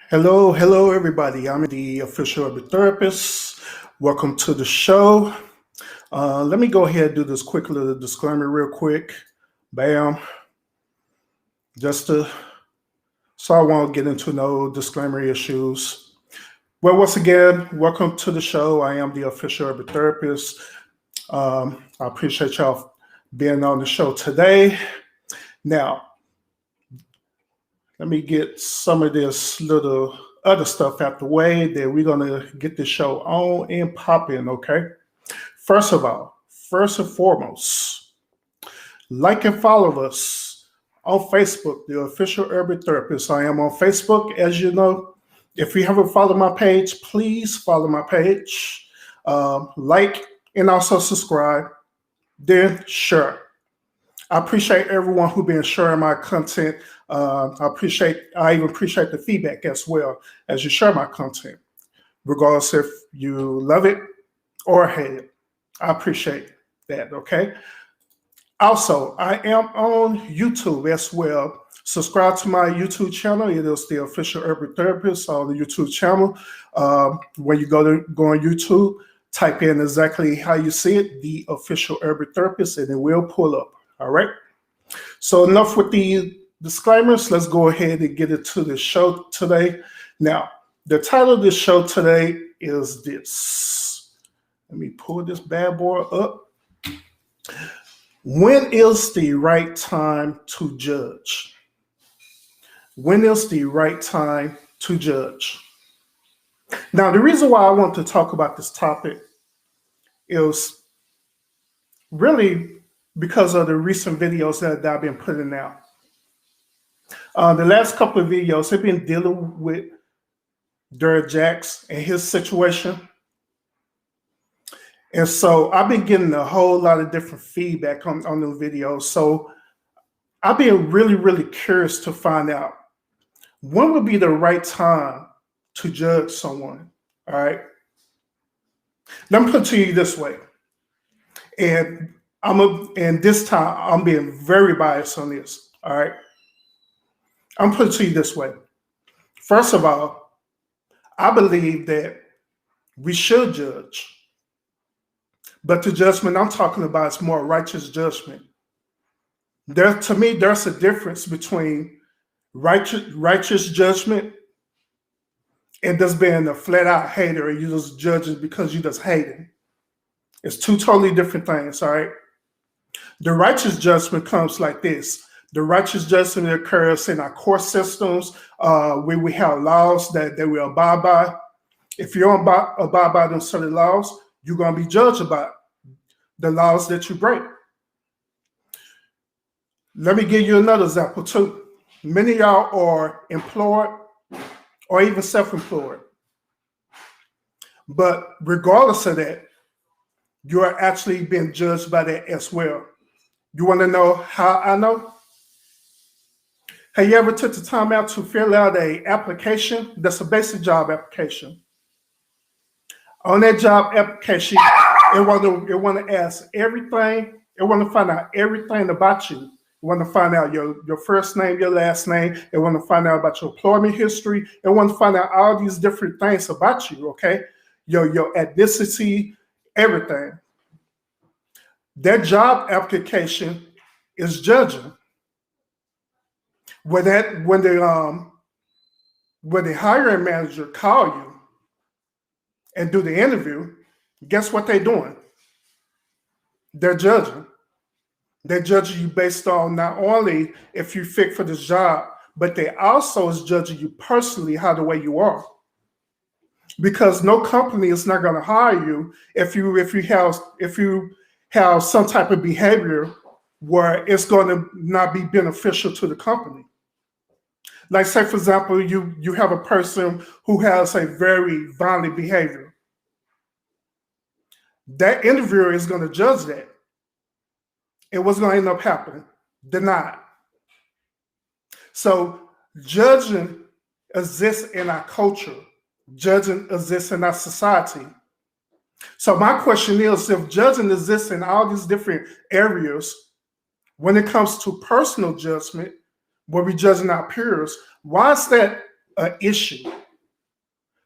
Hello, everybody. I'm the official urban therapist. Welcome to the show. Let me go ahead and do this quick little disclaimer, real quick. Bam. Just to, so I won't get into no disclaimer issues. Well, once again, welcome to the show. I am the official urban therapist. I appreciate y'all being on the show today. Now, let me get some of this little other stuff out the way that we're going to get the show on and popping, okay? First and foremost, like and follow us on Facebook, the official urban therapist. I am on Facebook, as you know. If you haven't followed my page, please follow my page. Like and also subscribe, then share. I appreciate everyone who been sharing my content. I even appreciate the feedback as well as you share my content, regardless if you love it or hate it. I appreciate that, okay? Also, I am on YouTube as well. Subscribe to my YouTube channel. It is the official urban therapist on the YouTube channel. When you go on YouTube, type in exactly how you see it, the official urban therapist, and it will pull up. All right. So enough with the disclaimers. Let's go ahead and get into the show today. Now, the title of this show today is this. Let me pull this bad boy up. When is the right time to judge? When is the right time to judge? Now, the reason why I want to talk about this topic is really because of the recent videos that I've been putting out. The last couple of videos have been dealing with Derek Jacks and his situation. And so I've been getting a whole lot of different feedback on the videos. So I've been really curious to find out when would be the right time to judge someone. All right. Let me put it to you this way. And this time I'm being very biased on this. All right. I'm putting it to you this way. First of all, I believe that we should judge. But the judgment I'm talking about is more righteous judgment. To me, there's a difference between righteous judgment and just being a flat out hater and you just judging because you just hating. It's two totally different things, all right? The righteous judgment comes like this. The righteous judgment occurs in our court systems where we have laws that we abide by. If you don't abide by them certain laws, you're going to be judged about the laws that you break. Let me give you another example too. Many of y'all are employed or even self-employed. But regardless of that, you are actually being judged by that as well. You want to know how I know? Have you ever took the time out to fill out an application? That's a basic job application. On that job application, it want to ask everything. It want to find out everything about you. It want to find out your first name, your last name. It want to find out about your employment history. It want to find out all these different things about you, okay? Your ethnicity, everything. That job application is judging. When the hiring manager call you and do the interview, guess what they're doing? They're judging. They're judging you based on not only if you fit for this job, but they also is judging you personally how the way you are. Because no company is not going to hire you if you have some type of behavior where it's going to not be beneficial to the company. Like, say, for example, you have a person who has a very violent behavior. That interviewer is going to judge that. And what's going to end up happening? Denied. So judging exists in our culture. Judging exists in our society. So my question is, if judging exists in all these different areas, when it comes to personal judgment, where we judging our peers, why is that an issue?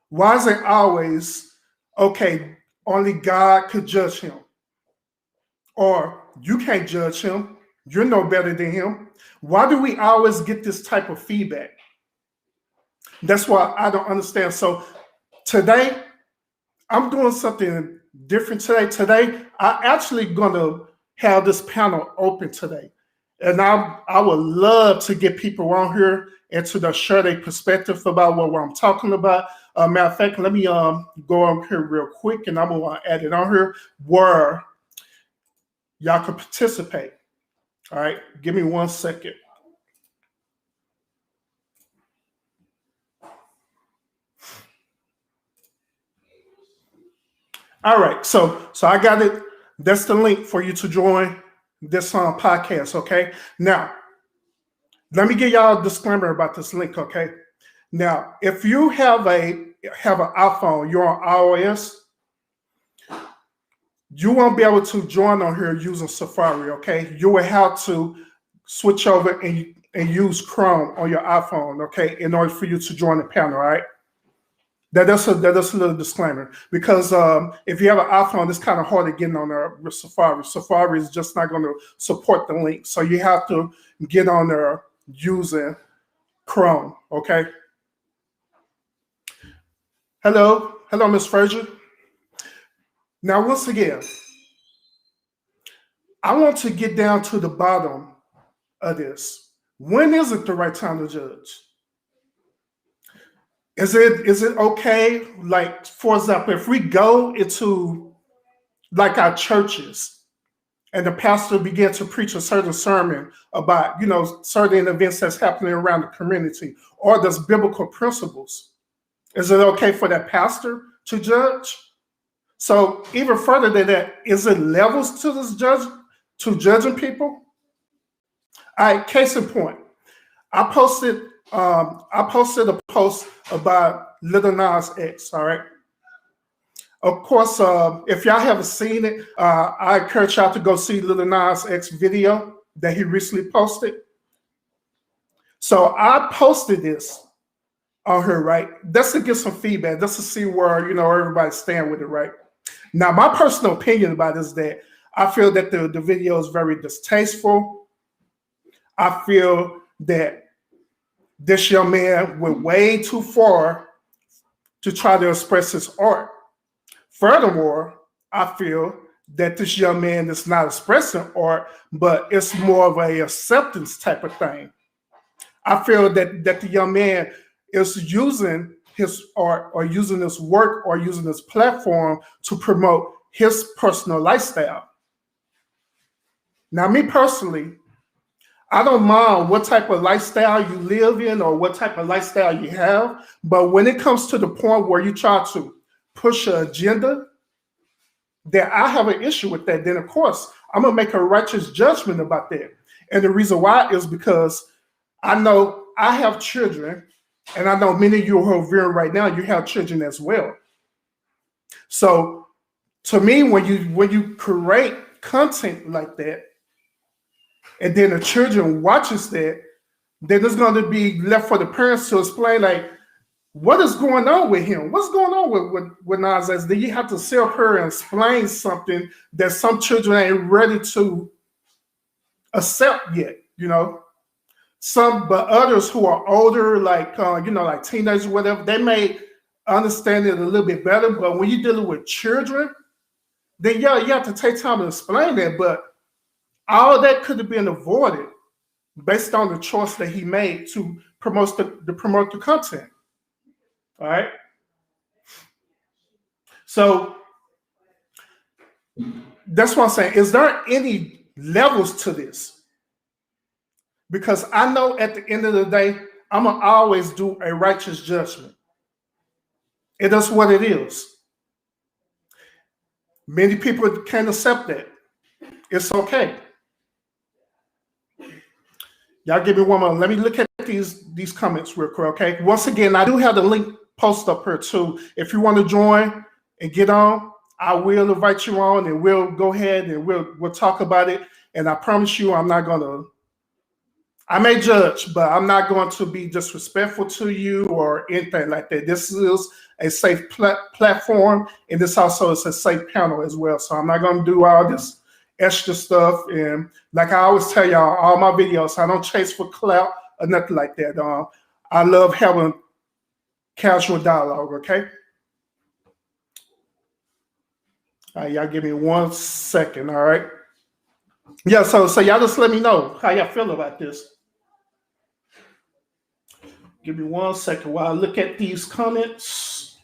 Why is it always, okay, only God could judge him? Or you can't judge him. You're no better than him. Why do we always get this type of feedback? That's why I don't understand. So today, I'm doing something different today. Today, I'm actually going to have this panel open today. And I would love to get people on here and to share their perspective about what I'm talking about. Matter of fact, let me go on here real quick, and I'm going to add it on here where y'all can participate. All right, give me 1 second. All right, so I got it. That's the link for you to join this podcast. Okay. Now, let me give y'all a disclaimer about this link. Okay. Now, if you have an iPhone, you're on iOS, you won't be able to join on here using Safari. Okay. You will have to switch over and use Chrome on your iPhone. Okay, in order for you to join the panel. All right. That's a little disclaimer, because if you have an iPhone, it's kind of hard to get on there with Safari. Safari is just not going to support the link, so you have to get on there using Chrome. Okay. Hello, Miss Frazier. Now, once again, I want to get down to the bottom of this. When is it the right time to judge? Is it okay? Like, for example, if we go into like our churches and the pastor began to preach a certain sermon about, certain events that's happening around the community, or there's biblical principles, is it okay for that pastor to judge? So even further than that, is it levels to this judging people? All right, case in point, I posted a post about Lil Nas X. All right. Of course, if y'all haven't seen it, I encourage y'all to go see Lil Nas X video that he recently posted. So I posted this on here, right? Just to get some feedback, just to see where everybody stand with it, right? Now, my personal opinion about it is that I feel that the video is very distasteful. I feel that this young man went way too far to try to express his art. Furthermore, I feel that this young man is not expressing art, but it's more of a acceptance type of thing. I feel that the young man is using his art, or using his work, or using his platform to promote his personal lifestyle. Now, me personally, I don't mind what type of lifestyle you live in or what type of lifestyle you have, but when it comes to the point where you try to push an agenda, then I have an issue with that. Then, of course, I'm going to make a righteous judgment about that. And the reason why is because I know I have children, and I know many of you who are viewing right now, you have children as well. So to me, when you create content like that, and then the children watches that, then it's going to be left for the parents to explain, like, what is going on with him? What's going on with Nas X? Then you have to sit up here and explain something that some children ain't ready to accept yet, but others who are older, like like teenagers, whatever, they may understand it a little bit better. But when you're dealing with children, then you have to take time to explain that. But all that could have been avoided based on the choice that he made to promote the content. All right. So that's what I'm saying. Is there any levels to this? Because I know at the end of the day, I'm going to always do a righteous judgment. It is what it is. Many people can't accept that. It's okay. Y'all give me one moment. Let me look at these comments real quick, okay? Once again, I do have the link posted up here too. If you want to join and get on, I will invite you on, and we'll go ahead and we'll talk about it. And I promise you, I'm I may judge, but I'm not going to be disrespectful to you or anything like that. This is a safe platform, and this also is a safe panel as well. So I'm not going to do all this extra stuff. And like I always tell y'all, all my videos, I don't chase for clout or nothing like that. I love having casual dialogue, okay? All right, y'all give me 1 second, all right? Yeah, so y'all just let me know how y'all feel about this. Give me 1 second while I look at these comments.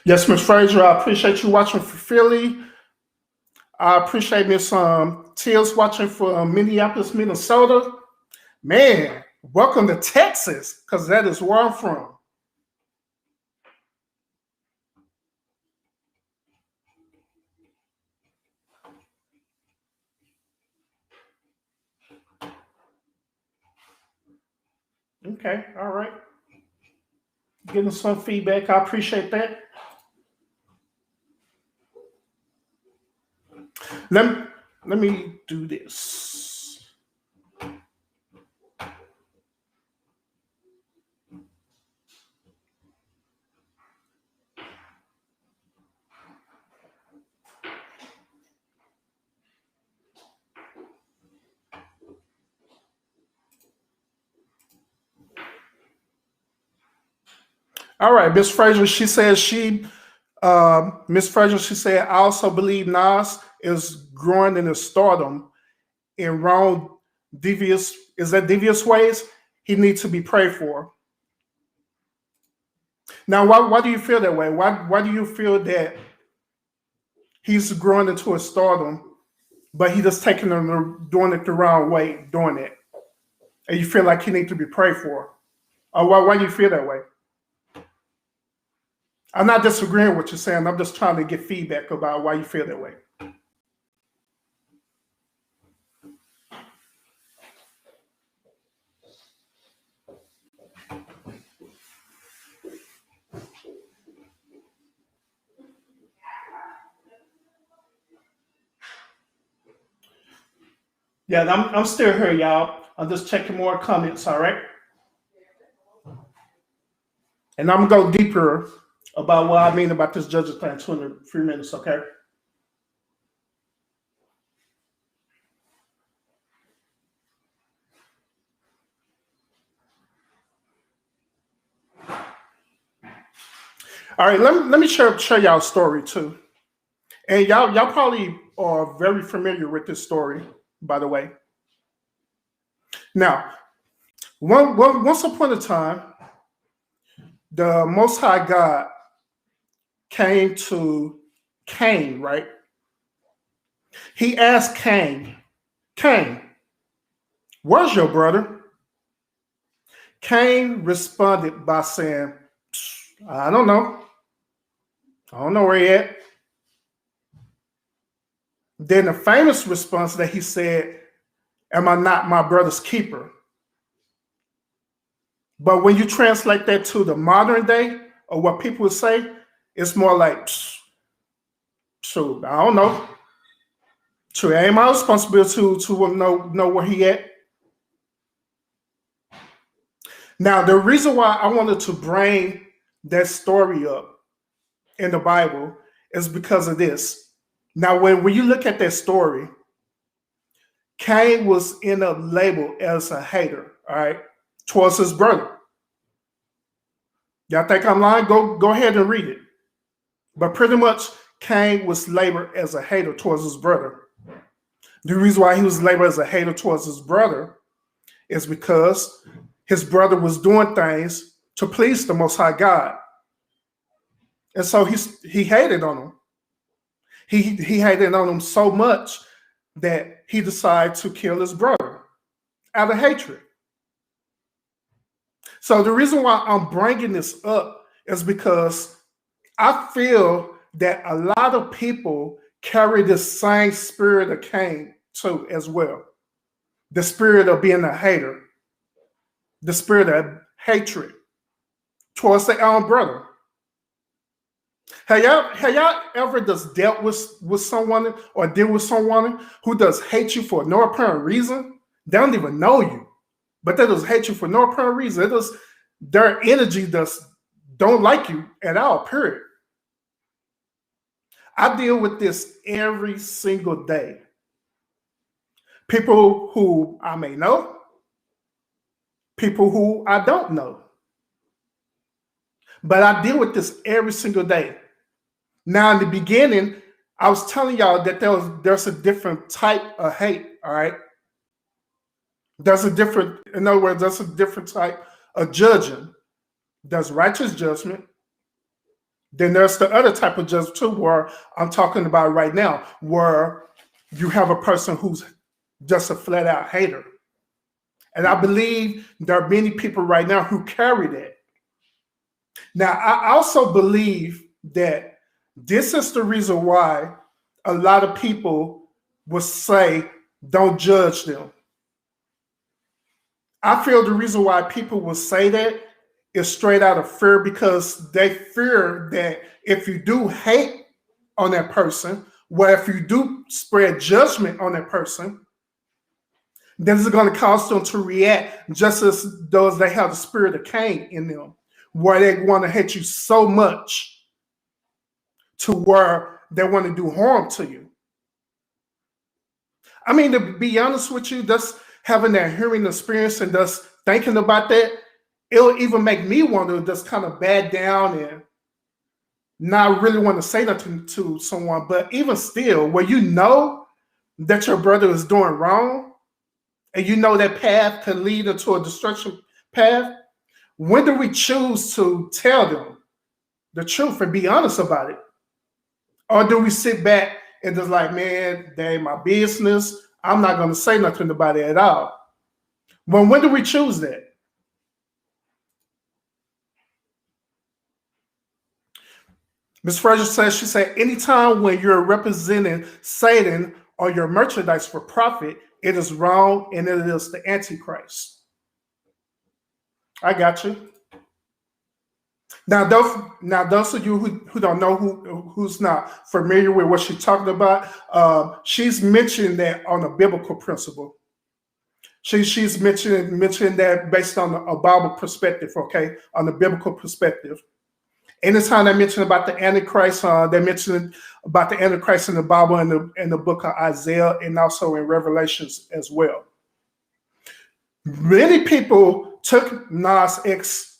Yes, Miss Fraser, I appreciate you watching for Philly. I appreciate Miss Teals watching for Minneapolis, Minnesota. Man, welcome to Texas, because that is where I'm from. Okay, all right. Getting some feedback. I appreciate that. Let me do this. All right, Miss Fraser, she says Miss Fraser, she said, I also believe Nas is growing in his stardom in wrong, devious ways. He needs to be prayed for. Now, why do you feel that way? Why do you feel that he's growing into a stardom, but he just doing it the wrong way, doing it, and you feel like he needs to be prayed for? Or why do you feel that way? I'm not disagreeing with what you're saying. I'm just trying to get feedback about why you feel that way. Yeah, I'm still here, y'all. I'm just checking more comments, all right? And I'm going to go deeper about what I mean about this judge's plan 23 minutes, okay? All right, let me share y'all a story too. And y'all probably are very familiar with this story, by the way. Now, once upon a time, the Most High God came to Cain, right? He asked Cain, where's your brother? Cain responded by saying, I don't know. I don't know where he at. Then the famous response that he said, am I not my brother's keeper? But when you translate that to the modern day, or what people would say, it's more like, shoot, I don't know. Sure, it ain't my responsibility to know where he at. Now, the reason why I wanted to bring that story up in the Bible is because of this. Now, when you look at that story, Cain was in a label as a hater, all right, towards his brother. Y'all think I'm lying? Go ahead and read it. But pretty much, Cain was labeled as a hater towards his brother. The reason why he was labeled as a hater towards his brother is because his brother was doing things to please the Most High God. And so he hated on him. He hated on him so much that he decided to kill his brother out of hatred. So the reason why I'm bringing this up is because I feel that a lot of people carry the same spirit of Cain too as well. The spirit of being a hater. The spirit of hatred towards their own brother. Have y'all ever just dealt with someone or deal with someone who does hate you for no apparent reason? They don't even know you, but they just hate you for no apparent reason. It just their energy just don't like you at all. Period. I deal with this every single day. People who I may know, people who I don't know, but I deal with this every single day. Now, in the beginning, I was telling y'all that there's a different type of hate. All right, in other words, there's a different type of judging. There's righteous judgment. Then there's the other type of judgment too, where I'm talking about right now, where you have a person who's just a flat out hater. And I believe there are many people right now who carry that. Now, I also believe that this is the reason why a lot of people will say, don't judge them. I feel the reason why people will say that is straight out of fear, because they fear that if you do hate on that person, or if you do spread judgment on that person, then it's going to cause them to react just as though they have the spirit of Cain in them, where they want to hate you so much to where they want to do harm to you. I mean, to be honest with you, just having that hearing experience and just thinking about that, it'll even make me want to just kind of back down and not really want to say nothing to someone. But even still, where you know that your brother is doing wrong, and you know that path could lead into a destruction path, when do we choose to tell them the truth and be honest about it? Or do we sit back and just like, man, that ain't my business. I'm not going to say nothing about it at all. Well, when do we choose that? Ms. Fraser says, she said, anytime when you're representing Satan or your merchandise for profit, it is wrong and it is the Antichrist. I got you. Now, those of you who don't know, who's not familiar with what she's talking about, she's mentioned that on a biblical principle. She's mentioning that based on a Bible perspective, okay, on the biblical perspective. Anytime they mention about the Antichrist, they mention about the Antichrist in the Bible in the book of Isaiah and also in Revelations as well. Many people took Nas X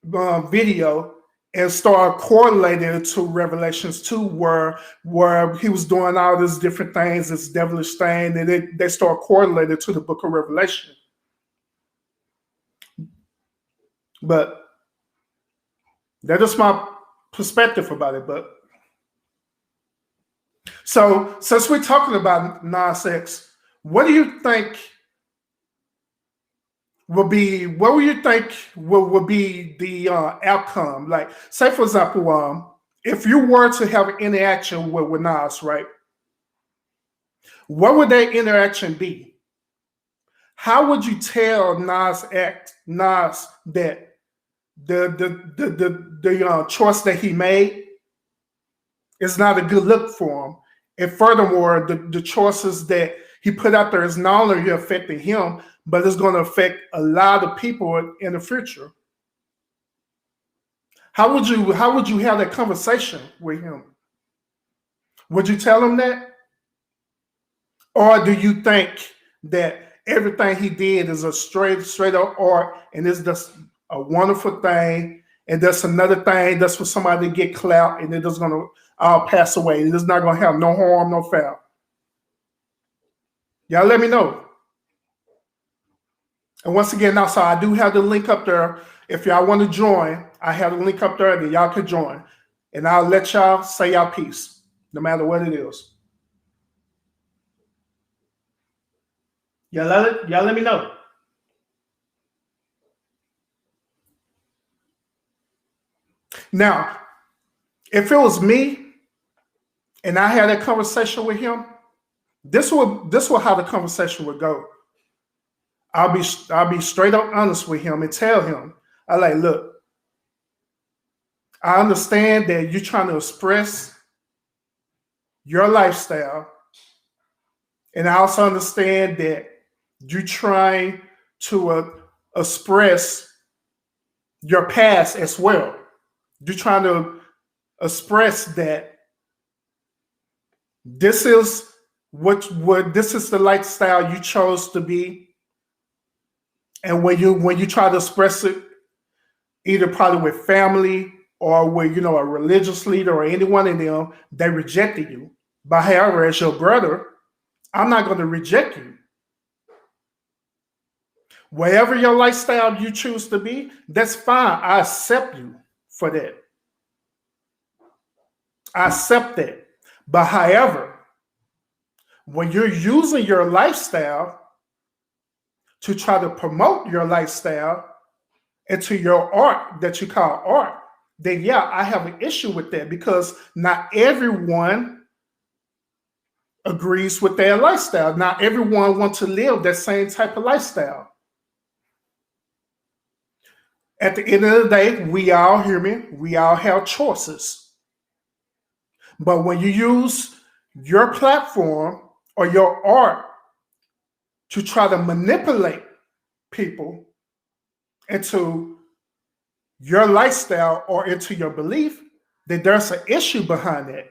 video and started correlating it to Revelations 2, where he was doing all these different things, this devilish thing, and they started correlating to the book of Revelation. But that is my perspective about it. But so since we're talking about Nas X, what do you think will be the outcome? Like, say for example, if you were to have an interaction with Nas, right? What would that interaction be? How would you tell Nas that the choice that he made is not a good look for him? And furthermore, the choices that he put out there is not only affecting him, but it's going to affect a lot of people in the future. How would you have that conversation with him? Would you tell him that? Or do you think that everything he did is a straight up art and it's just a wonderful thing, and that's another thing that's for somebody to get clout, and it's just going to all pass away, and it's not going to have no harm, no foul? Y'all let me know. And once again, also, I do have the link up there. If y'all want to join, I have the link up there that y'all can join. And I'll let y'all say y'all piece, no matter what it is. Y'all let me know. Now, if it was me and I had a conversation with him, this will how the conversation would go. I'll be straight up honest with him and tell him, I like, look, I understand that you're trying to express your lifestyle, and I also understand that you're trying to express your past as well. You're trying to express that this is what this is the lifestyle you chose to be, and when you try to express it, either probably with family or with a religious leader or anyone in them, they rejected you. But however, as your brother, I'm not going to reject you. Wherever your lifestyle you choose to be, that's fine. I accept you for that. I accept that. But however, when you're using your lifestyle to try to promote your lifestyle into your art that you call art, then yeah, I have an issue with that, because not everyone agrees with their lifestyle. Not everyone wants to live that same type of lifestyle. At the end of the day, we all human. We all have choices. But when you use your platform or your art to try to manipulate people into your lifestyle or into your belief, then there's an issue behind that.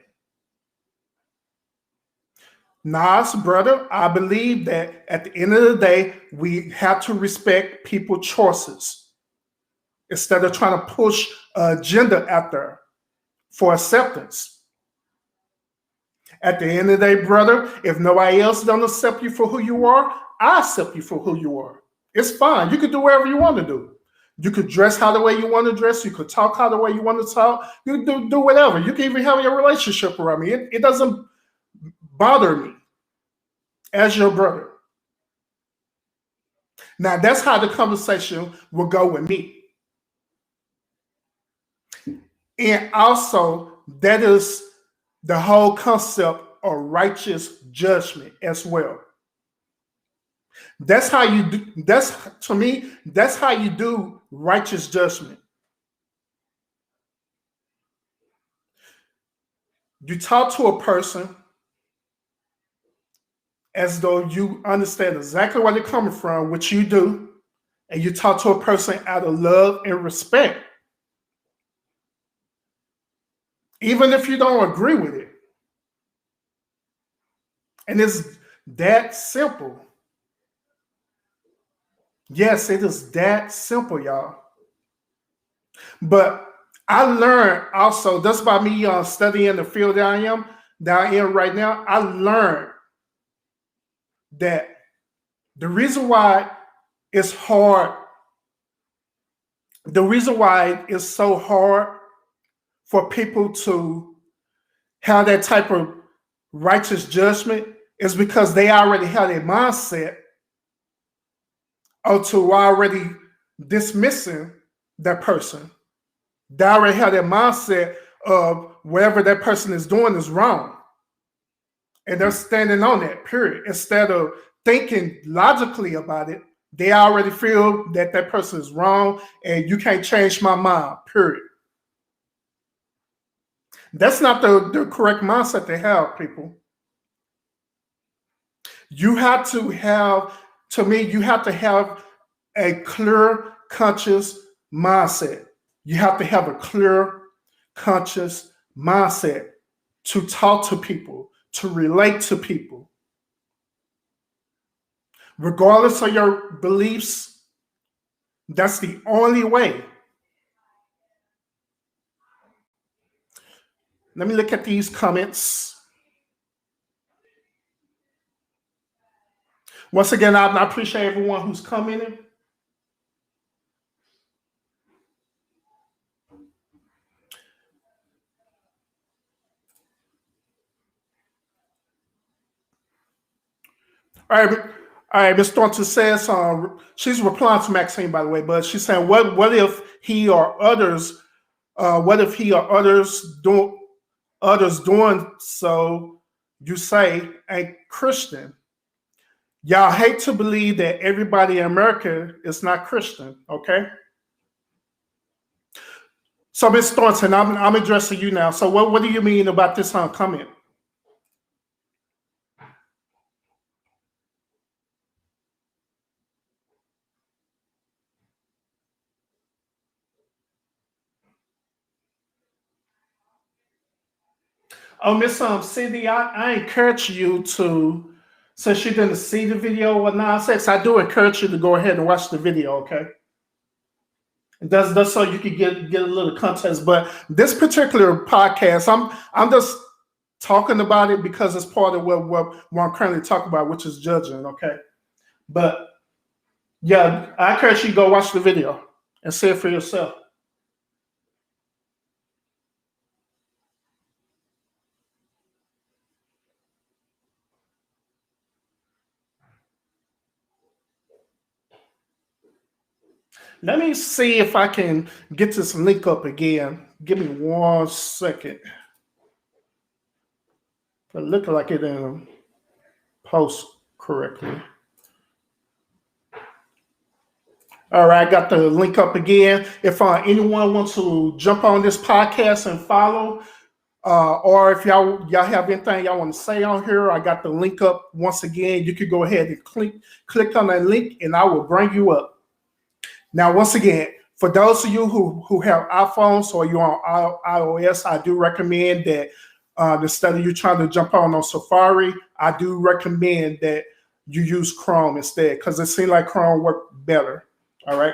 Nas, brother, I believe that at the end of the day, we have to respect people's choices instead of trying to push an agenda out there for acceptance. At the end of the day, brother, if nobody else don't accept you for who you are, I accept you for who you are. It's fine. You can do whatever you want to do. You could dress how the way you want to dress. You could talk how the way you want to talk. You can do whatever. You can even have your relationship around me. It doesn't bother me as your brother. Now, that's how the conversation will go with me. And also, that is the whole concept of righteous judgment as well. That's how you do, to me, that's how you do righteous judgment. You talk to a person as though you understand exactly where they're coming from, which you do, and you talk to a person out of love and respect, even if you don't agree with it. And it's that simple. Yes, it is that simple, y'all. But I learned also, just by me studying the field that I am right now, I learned that the reason why it's hard, the reason why it's so hard for people to have that type of righteous judgment is because they already have a mindset or to already dismissing that person. They already have that mindset of whatever that person is doing is wrong. And they're standing on that, period. Instead of thinking logically about it, they already feel that that person is wrong and you can't change my mind, period. That's not the correct mindset to have, people. You have to have, to me, you have to have a clear, conscious mindset. You have to have a clear, conscious mindset to talk to people, to relate to people. Regardless of your beliefs, that's the only way. Let me look at these comments. Once again, I appreciate everyone who's commenting. All right, Ms. Thornton says she's replying to Maxine, by the way, but she's saying, what if he or others, doing so? You say a Christian. Y'all hate to believe that everybody in America is not Christian, okay? So, Ms. Thornton, I'm addressing you now. So, what do you mean about this comment? Oh, Miss Cindy, I encourage you to, since you didn't see the video or nonsense, I do encourage you to go ahead and watch the video, okay? That's so you can get a little context. But this particular podcast, I'm just talking about it because it's part of what I'm currently talking about, which is judging, okay? But yeah, I encourage you to go watch the video and see it for yourself. Let me see if I can get this link up again. Give me 1 second. It looked like it didn't post correctly. All right, I got the link up again. If anyone wants to jump on this podcast and follow, or if y'all have anything y'all want to say on here, I got the link up once again. You could go ahead and click on that link, and I will bring you up. Now, once again, for those of you who have iPhones or you're on iOS, I do recommend that instead of you trying to jump on Safari, I do recommend that you use Chrome instead because it seems like Chrome works better. All right.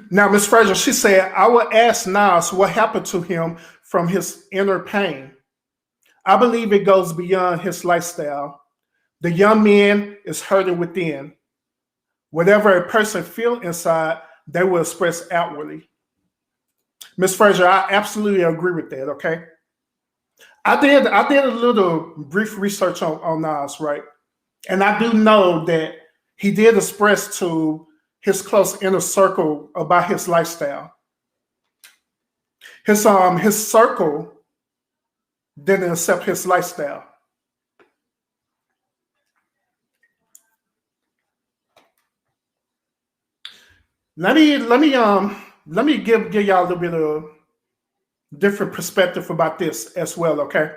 Now, Ms. Fraser, she said, I will ask Nas what happened to him from his inner pain. I believe it goes beyond his lifestyle. The young man is hurting within. Whatever a person feels inside, they will express outwardly. Ms. Fraser, I absolutely agree with that, okay? I did a little brief research on Nas, right? And I do know that he did express to his close inner circle about his lifestyle. His circle didn't accept his lifestyle. Let me give y'all a little bit of different perspective about this as well, okay?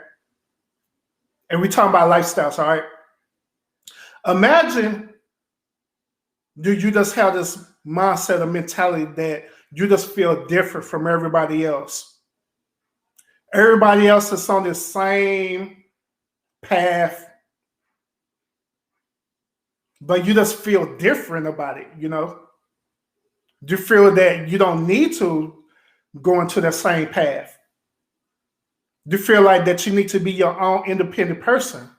And we're talking about lifestyles, all right? Imagine you just have this mindset or mentality that you just feel different from everybody else. Everybody else is on the same path, but you just feel different about it, you know? You feel that you don't need to go into the same path. You feel like that you need to be your own independent person.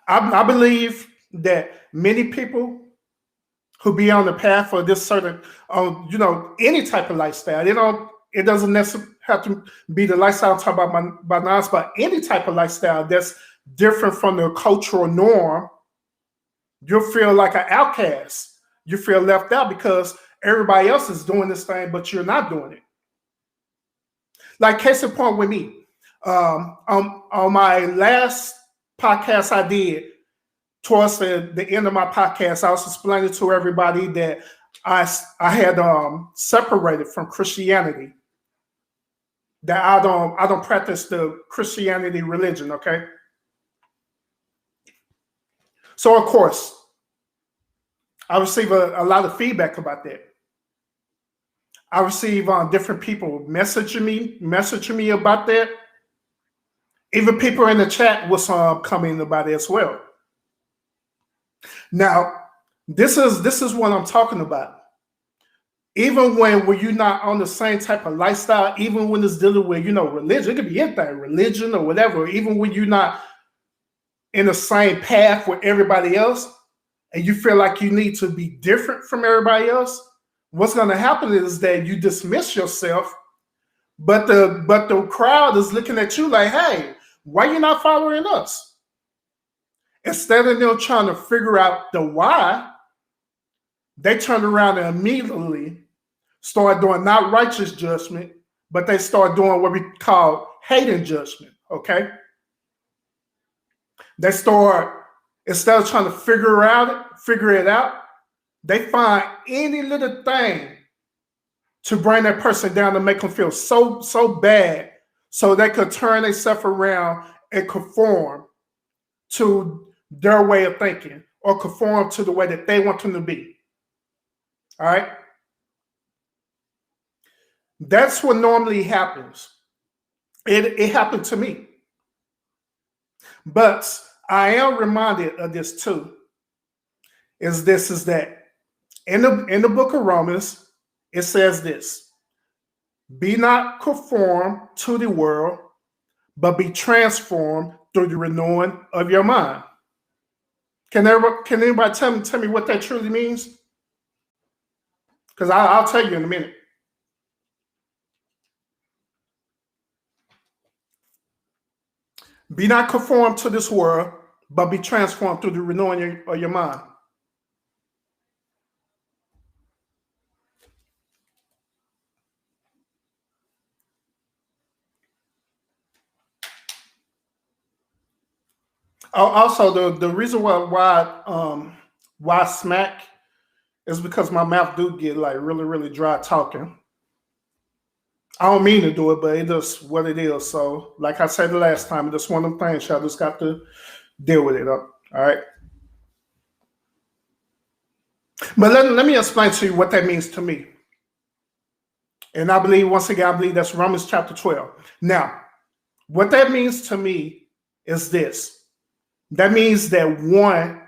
I believe that many people who be on the path for this certain, any type of lifestyle, it doesn't necessarily have to be the lifestyle I'm talking about by Nas, but any type of lifestyle that's different from the cultural norm, you'll feel like an outcast. You feel left out because everybody else is doing this thing, but you're not doing it. Like case in point with me, on my last podcast I did, towards the end of my podcast, I was explaining to everybody that I had separated from Christianity. That I don't practice the Christianity religion, okay? So of course, I receive a lot of feedback about that. I receive different people messaging me about that. Even people in the chat was commenting about it as well. Now, this is what I'm talking about. Even when you're not on the same type of lifestyle, even when it's dealing with, religion, it could be anything, religion or whatever, even when you're not in the same path with everybody else, and you feel like you need to be different from everybody else, what's going to happen is that you dismiss yourself, but the crowd is looking at you like, hey, why you not following us? Instead of them trying to figure out the why, they turn around and immediately start doing not righteous judgment, but they start doing what we call hating judgment. Okay, they start, instead of trying to figure it out, they find any little thing to bring that person down to make them feel so bad, so they could turn themselves around and conform to their way of thinking or conform to the way that they want them to be. All right. That's what normally happens. It happened to me. But I am reminded of this too. Is that in the book of Romans, it says this: be not conformed to the world, but be transformed through the renewing of your mind. Can anybody tell me what that truly means? Because I'll tell you in a minute. Be not conformed to this world, but be transformed through the renewing of your mind. Also, the reason why I smack is because my mouth do get like really dry talking. I don't mean to do it, but it is what it is. So, like I said the last time, it's just one of them things. Y'all just got to deal with it. All right. But let me explain to you what that means to me. And I believe, once again, I believe that's Romans chapter 12. Now, what that means to me is this. That means that one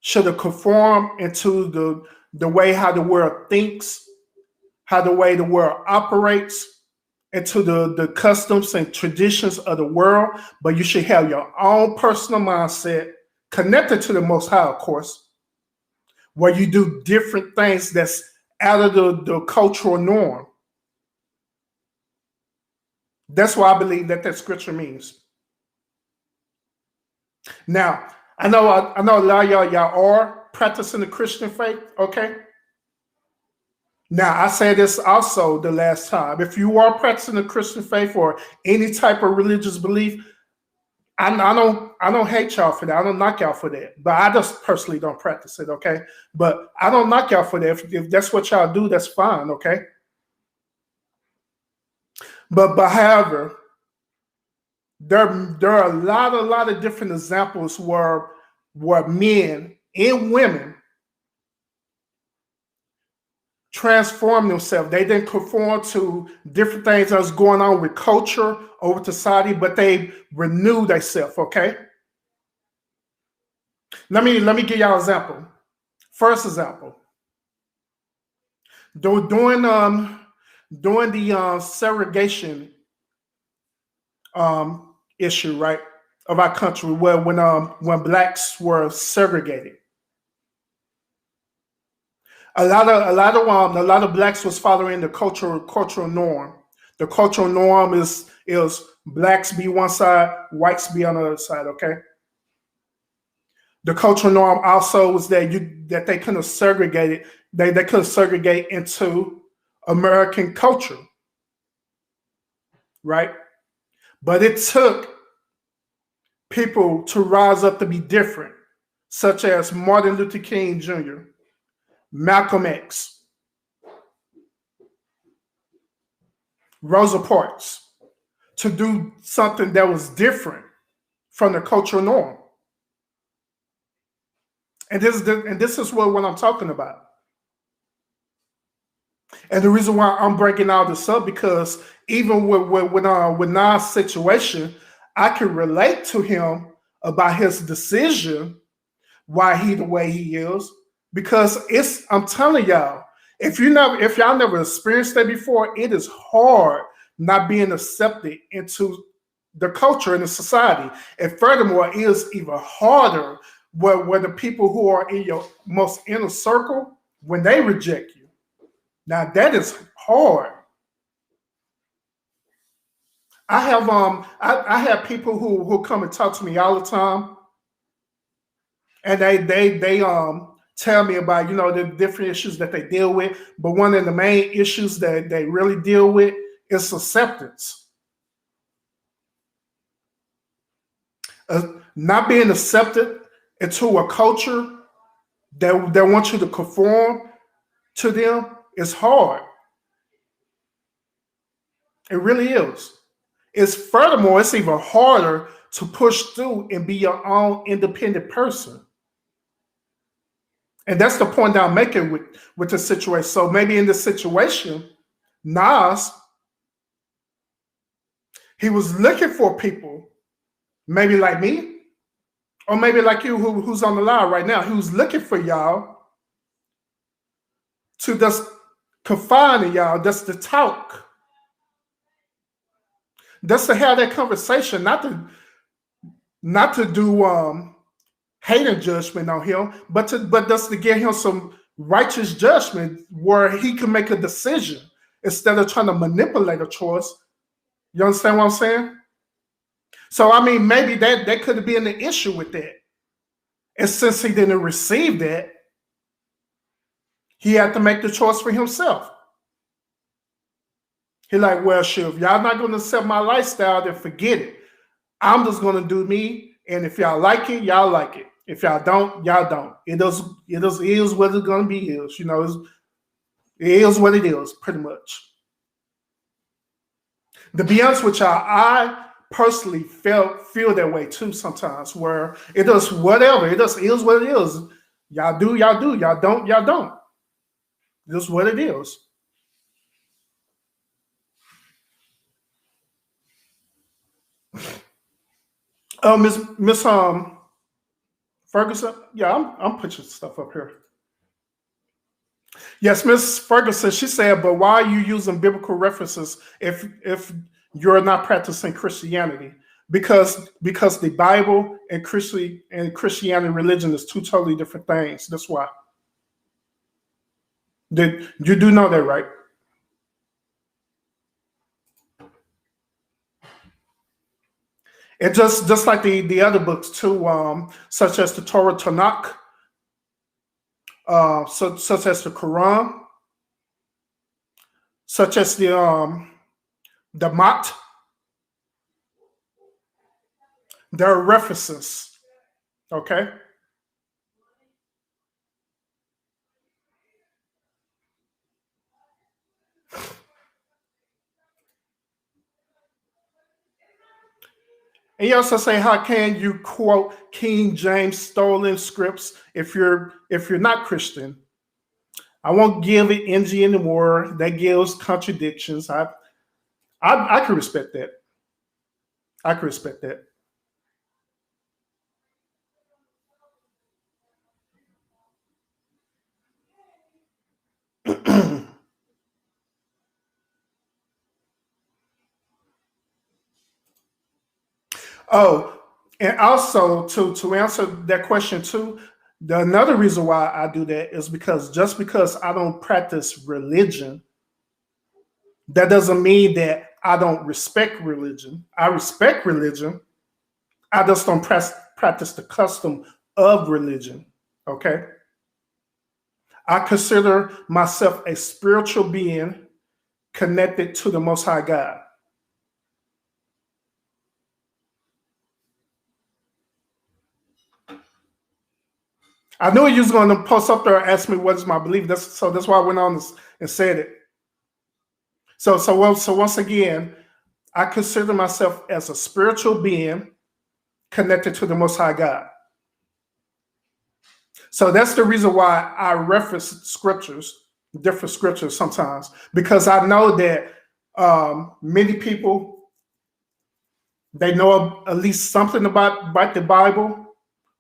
should conform into the way how the world thinks, how the way the world operates, into the customs and traditions of the world, but you should have your own personal mindset connected to the Most High, of course, where you do different things that's out of the cultural norm. That's what I believe that scripture means. Now, I know a lot of y'all are practicing the Christian faith, okay? Now, I said this also the last time. If you are practicing the Christian faith or any type of religious belief, I don't hate y'all for that. I don't knock y'all for that. But I just personally don't practice it, okay? But I don't knock y'all for that. If that's what y'all do, that's fine, okay? But however, there are a lot of different examples where men and women transform themselves. They didn't conform to different things that's going on with culture or with society, but they renew themselves. Okay. Let me give y'all an example. First example. During the segregation issue, right, of our country, where when blacks were segregated, a lot of blacks was following the cultural norm. The cultural norm is blacks be one side, whites be on the other side. Okay. The cultural norm also was that they couldn't segregate it. They couldn't segregate into American culture, right? But it took people to rise up to be different, such as Martin Luther King Jr., Malcolm X, Rosa Parks, to do something that was different from the cultural norm. And this is what I'm talking about. And the reason why I'm breaking all this up, because even with Nas' situation, I can relate to him about his decision, why he the way he is. Because I'm telling y'all, if y'all never experienced that before, it is hard not being accepted into the culture and the society. And furthermore, it is even harder where the people who are in your most inner circle, when they reject you. Now that is hard. I have people who come and talk to me all the time, and tell me about, the different issues that they deal with. But one of the main issues that they really deal with is acceptance. Not being accepted into a culture that wants you to conform to them is hard. It really is. Furthermore, it's even harder to push through and be your own independent person. And that's the point that I'm making with the situation. So maybe in this situation, Nas, he was looking for people, maybe like me, or maybe like you who's on the line right now. He was looking for y'all to just confine in y'all, just to talk. Just to have that conversation, not to do hate and judgment on him, but just to give him some righteous judgment where he can make a decision instead of trying to manipulate a choice. You understand what I'm saying? So I mean, maybe that could have been an issue with that. And since he didn't receive that, he had to make the choice for himself. He like, well, shit, if y'all not going to accept my lifestyle, then forget it. I'm just going to do me. And if y'all like it, y'all like it. If y'all don't, y'all don't. It is what it's going to be. It is what it is, pretty much. To be honest with y'all, I personally feel that way too sometimes, where it does whatever. It just is what it is. Y'all do, y'all do. Y'all don't, y'all don't. It is what it is. Miss Ferguson, yeah, I'm putting stuff up here. Yes, Miss Ferguson, she said, but why are you using biblical references if you're not practicing Christianity? Because the Bible and Christianity religion is two totally different things. That's why. You do know that, right? It just like the other books too, such as the Torah Tanakh, such as the Quran, such as the Mat. There are references, okay? And you also say, how can you quote King James stolen scripts if you're not Christian? I won't give it energy anymore. That gives contradictions. I can respect that. I can respect that. Oh, and also to answer that question too, another reason why I do that is because just because I don't practice religion, that doesn't mean that I don't respect religion. I respect religion. I just don't practice the custom of religion. Okay. I consider myself a spiritual being connected to the Most High God. I knew you was going to post up there and ask me what is my belief. That's why I went on and said it. So once again, I consider myself as a spiritual being connected to the Most High God. So that's the reason why I reference different scriptures sometimes, because I know that many people, they know at least something about the Bible,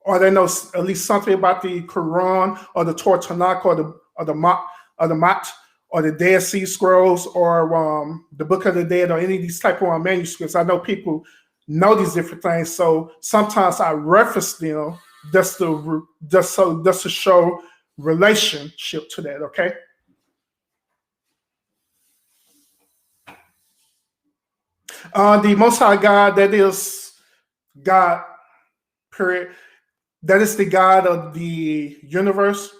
or they know at least something about the Quran or the Torah Tanakh or the Mat or the Dead Sea Scrolls or the Book of the Dead or any of these type of manuscripts. I know people know these different things, so sometimes I reference them just to show relationship to that. Okay. The Most High God, that is God. Period. That is the God of the universe.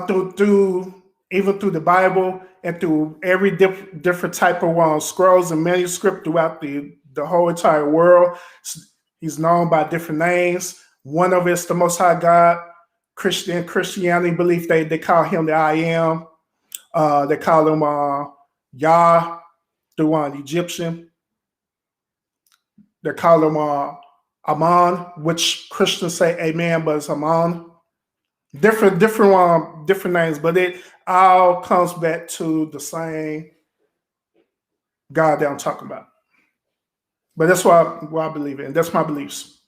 through even through the Bible and through every different type of scrolls and manuscript throughout the whole entire world. He's known by different names. One of it's the Most High God. Christianity belief they call him the I Am. They call him Yah through Egyptian. They call him Aman, which Christians say Amen, but it's Aman. Different names, but it all comes back to the same God that I'm talking about. But that's what I believe in. That's my beliefs.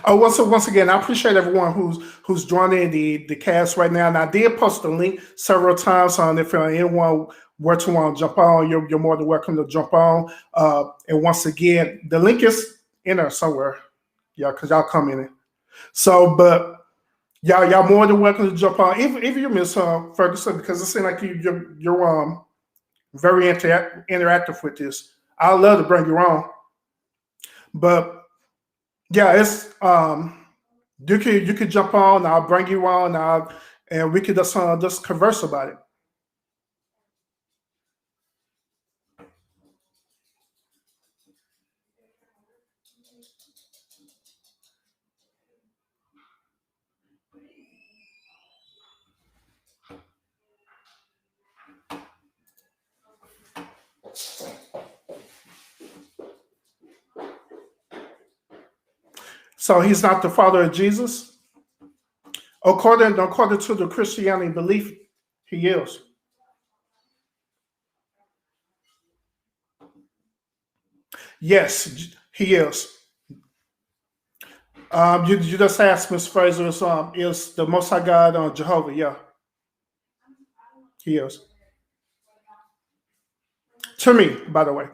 Oh, once again, I appreciate everyone who's joining the cast right now. And I did post the link several times on if anyone were to want to jump on, you're more than welcome to jump on. And once again, the link is in there somewhere. Yeah, because y'all come in it. So, but y'all more than welcome to jump on. If you miss Ferguson, because it seems like you're very interactive with this. I'd love to bring you on. But yeah, it's you could jump on. I'll bring you on. And we could just converse about it. So he's not the father of Jesus. According to the Christianity belief, he is. Yes, he is. You just asked Miss Fraser is the Most High God on Jehovah? Yeah, he is. To me, by the way.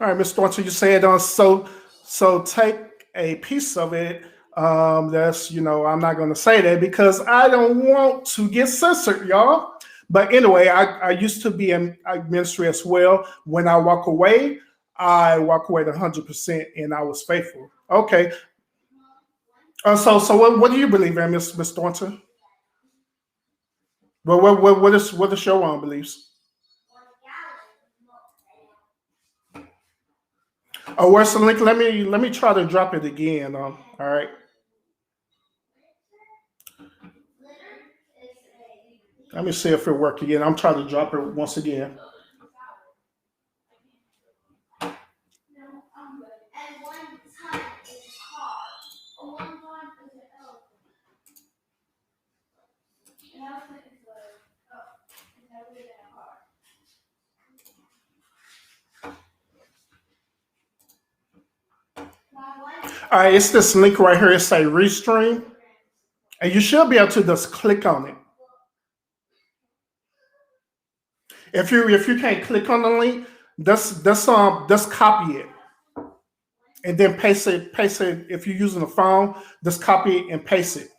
All right, Mr. Thornton, you said so take a piece of it. That's I'm not going to say that because I don't want to get censored, y'all. But anyway, I used to be in ministry as well. When I walk away 100%, and I was faithful. Okay. So what do you believe in, Miss Thornton? Well, what is your own beliefs? Oh, where's the link? Let me try to drop it again. All right. Let me see if it worked again. I'm trying to drop it once again. All right, it's this link right here. It say Restream, and you should be able to just click on it. If you can't click on the link, just copy it and then paste it. Paste it if you're using a phone. Just copy it and paste it.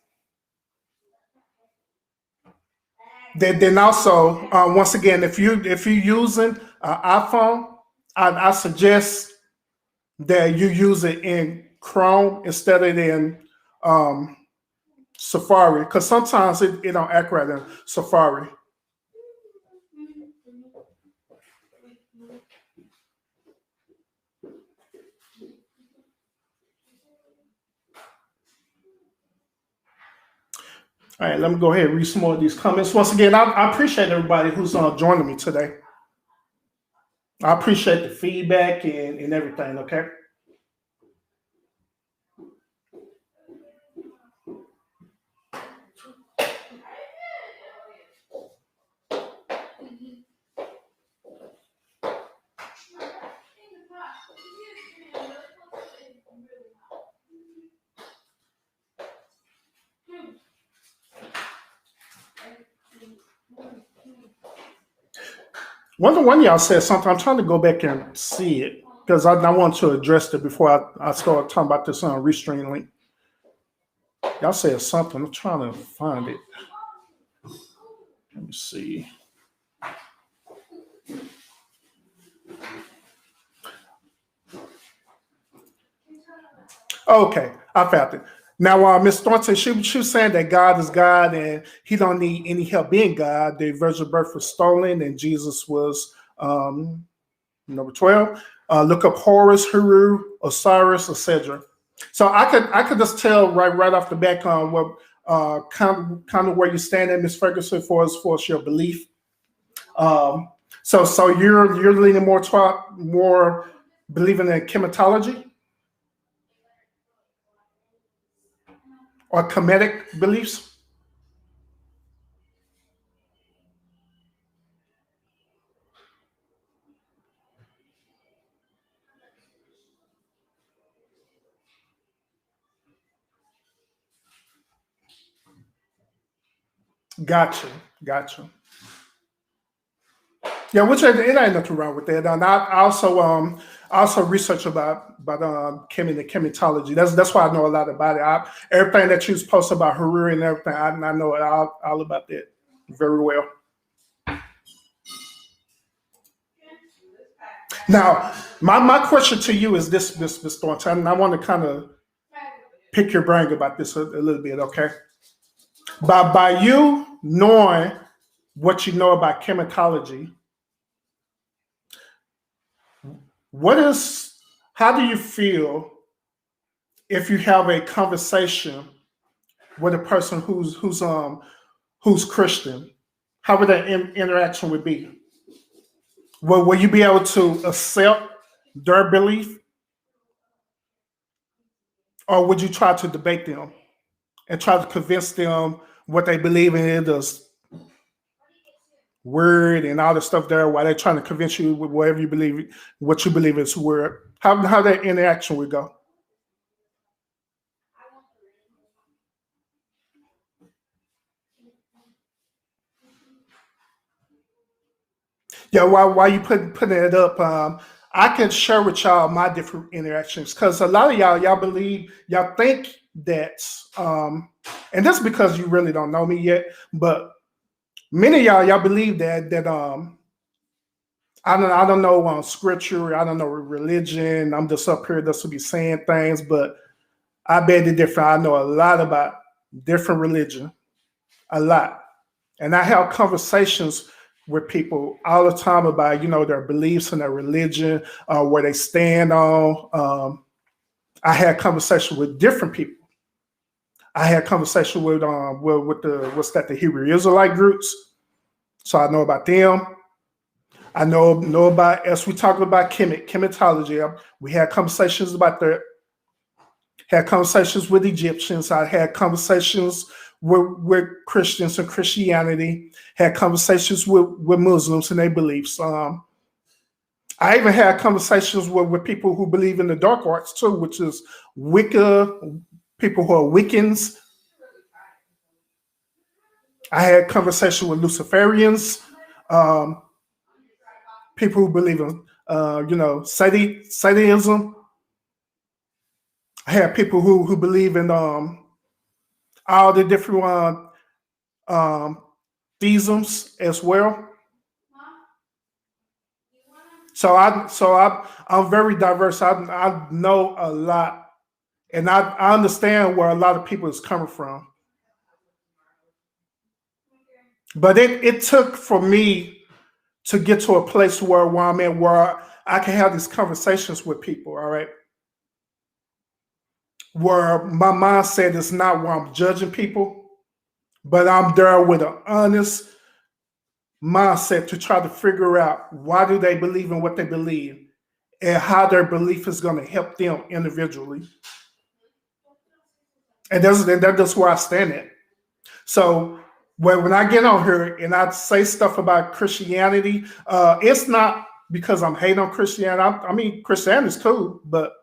Then also once again, if you're using an iPhone, I suggest that you use it in Chrome instead of in um, Safari, because sometimes it don't act right in Safari. All right, let me go ahead and read some more of these comments. Once again, I appreciate everybody who's joining me today. I appreciate the feedback and everything, okay? One of y'all said something. I'm trying to go back and see it because I want to address it before I start talking about this Restream link. Y'all said something. I'm trying to find it. Let me see. Okay, I found it. Now, Miss Thornton, she was saying that God is God and he don't need any help being God. The virgin birth was stolen and Jesus was number 12. Look up Horus, Huru, Osiris, etc. So I could just tell right off the back on what kind of where you stand at, Miss Ferguson, for your belief. Um, so you're leaning more believing in chematology or Kemetic beliefs. Gotcha, gotcha. Yeah, which it ain't nothing wrong with that. And I also research about chemi and chematology. That's why I know a lot about it. Everything that you post about Haruri and everything, I know all about that very well. Now, my question to you is this, Miss Thornton, and I want to kind of pick your brain about this a little bit, okay? By you knowing what you know about chematology, what is how do you feel if you have a conversation with a person who's Christian? How would that interaction would be? Will you be able to accept their belief, or would you try to debate them and try to convince them what they believe in is word and all the stuff there while they're trying to convince you with whatever you believe, what you believe is word? How that interaction would go? Yeah, while you putting it up, I can share with y'all my different interactions because a lot of y'all think that, and that's because you really don't know me yet. But many of y'all believe that I don't know scripture, I don't know religion. I'm just up here just to be saying things, but I bet the different. I know a lot about different religion, a lot. And I have conversations with people all the time about their beliefs and their religion, where they stand on. I had conversations with different people. I had conversation with the what's that, the Hebrew Israelite groups, so I know about them. I know about, as we talked about chematology. We had conversations about that. Had conversations with Egyptians. I had conversations with Christians and Christianity. Had conversations with Muslims and their beliefs. I even had conversations with people who believe in the dark arts too, which is Wicca, people who are Wiccans. I had conversations with Luciferians, um, people who believe in, Satanism. I had people who believe in all the different um, theisms as well. I'm very diverse. I know a lot, and I understand where a lot of people is coming from. But it took for me to get to a place where I'm at, where I can have these conversations with people. All right, where my mindset is not where I'm judging people, but I'm there with an honest mindset to try to figure out why do they believe in what they believe and how their belief is going to help them individually. And that's where I stand at. So when I get on here and I say stuff about Christianity, it's not because I'm hating on Christianity. I mean, Christianity is cool, but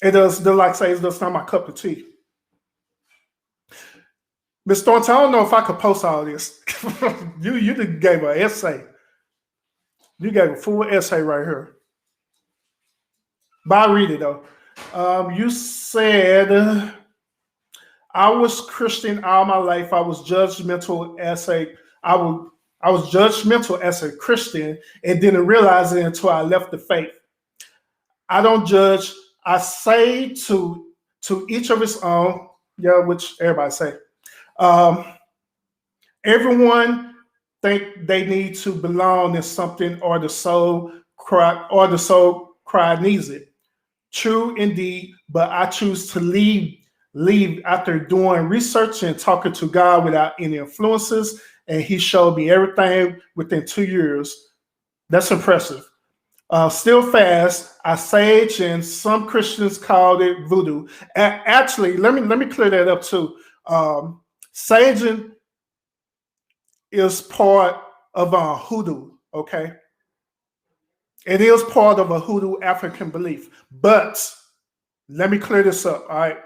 it does, like I say, it's just not my cup of tea. Miss Thornton, I don't know if I could post all this. You just gave an essay. You gave a full essay right here. But I read it though. You said I was Christian all my life. I was I was judgmental as a Christian and didn't realize it until I left the faith. I don't judge. I say to each of his own. Yeah, which everybody say. Um, Everyone think they need to belong in something, or the soul cry needs it. True indeed, but I choose to leave after doing research and talking to God without any influences, and He showed me everything within 2 years. That's impressive. Still fast, I sage, and some Christians called it voodoo. Actually, let me clear that up too. Saging is part of hoodoo. Okay, it is part of a hoodoo African belief, but let me clear this up. All right,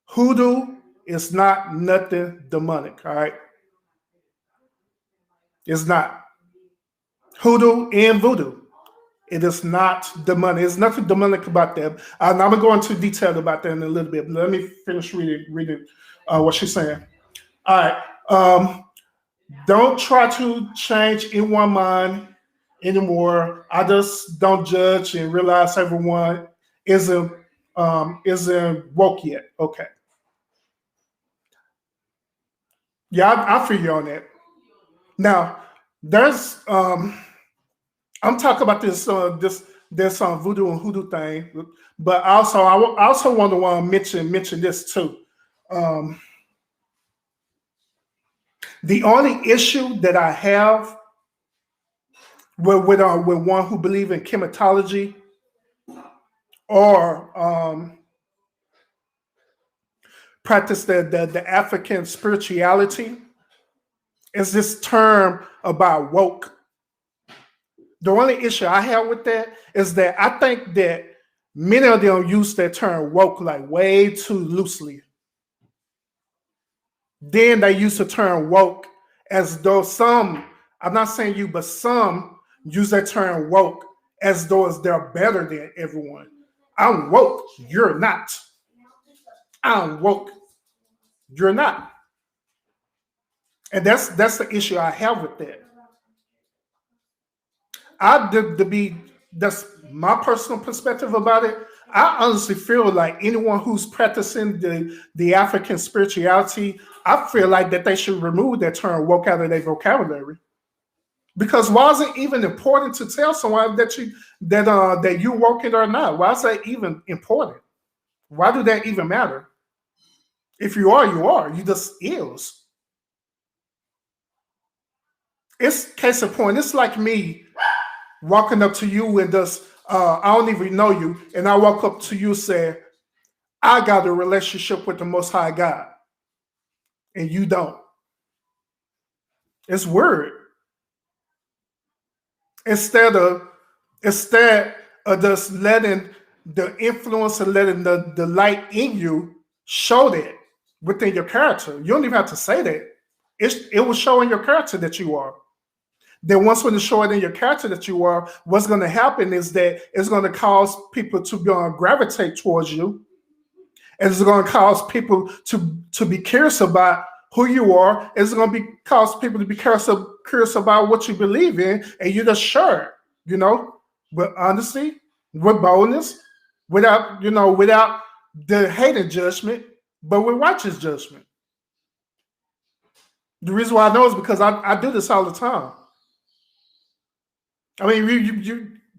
hoodoo is not nothing demonic. All right, it's not hoodoo and voodoo. It is not demonic. There's nothing demonic about that. I'm gonna go into detail about that in a little bit. But let me finish reading what she's saying. All right. Don't try to change anyone's mind anymore. I just don't judge and realize everyone isn't isn't woke yet. Okay. Yeah, I feel you on that. Now, there's I'm talking about this voodoo and hoodoo thing, but I also want to mention this too. Um, the only issue that I have with one who believe in chematology or practice the African spirituality is this term about woke. The only issue I have with that is that I think that many of them use that term woke like way too loosely. Then they use the term woke as though some, I'm not saying you, but some use that term woke as though as they're better than everyone. I'm woke, you're not. I'm woke, you're not. And that's the issue I have with that. I did to be That's my personal perspective about it. I honestly feel like anyone who's practicing the African spirituality, I feel like that they should remove that term woke out of their vocabulary. Because why is it even important to tell someone that you woke it or not? Why is that even important? Why do that even matter? If you are, you are. You just is. It's case in point. It's like me walking up to you and just I don't even know you, and I walk up to you and say, I got a relationship with the Most High God, and you don't. It's weird. Instead of instead of just letting the influence and letting the light in you show that within your character. You don't even have to say that. It will show in your character that you are. Then once when it's showing in your character that you are, what's going to happen is that it's going to cause people to gravitate towards you, and it's going to cause people to be curious about who you are. It's going to be cause people to be curious about what you believe in, and you just share it, with honesty, with boldness, without the hate and judgment, but with righteous judgment. The reason why I know is because I do this all the time. I mean,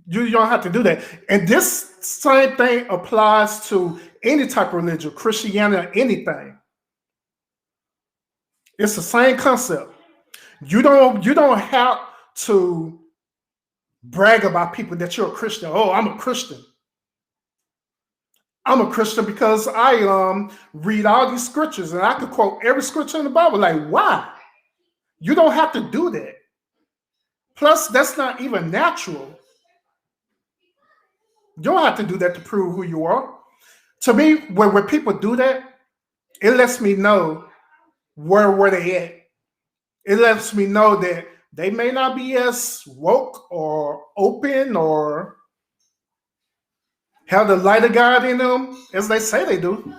you don't have to do that. And this same thing applies to any type of religion, Christianity, or anything. It's the same concept. You don't have to brag about people that you're a Christian. Oh, I'm a Christian. I'm a Christian because I read all these scriptures and I could quote every scripture in the Bible. Like, why? You don't have to do that. Plus, that's not even natural. You don't have to do that to prove who you are. To me, when people do that, it lets me know where they at. It lets me know that they may not be as woke or open or have the light of God in them, as they say they do.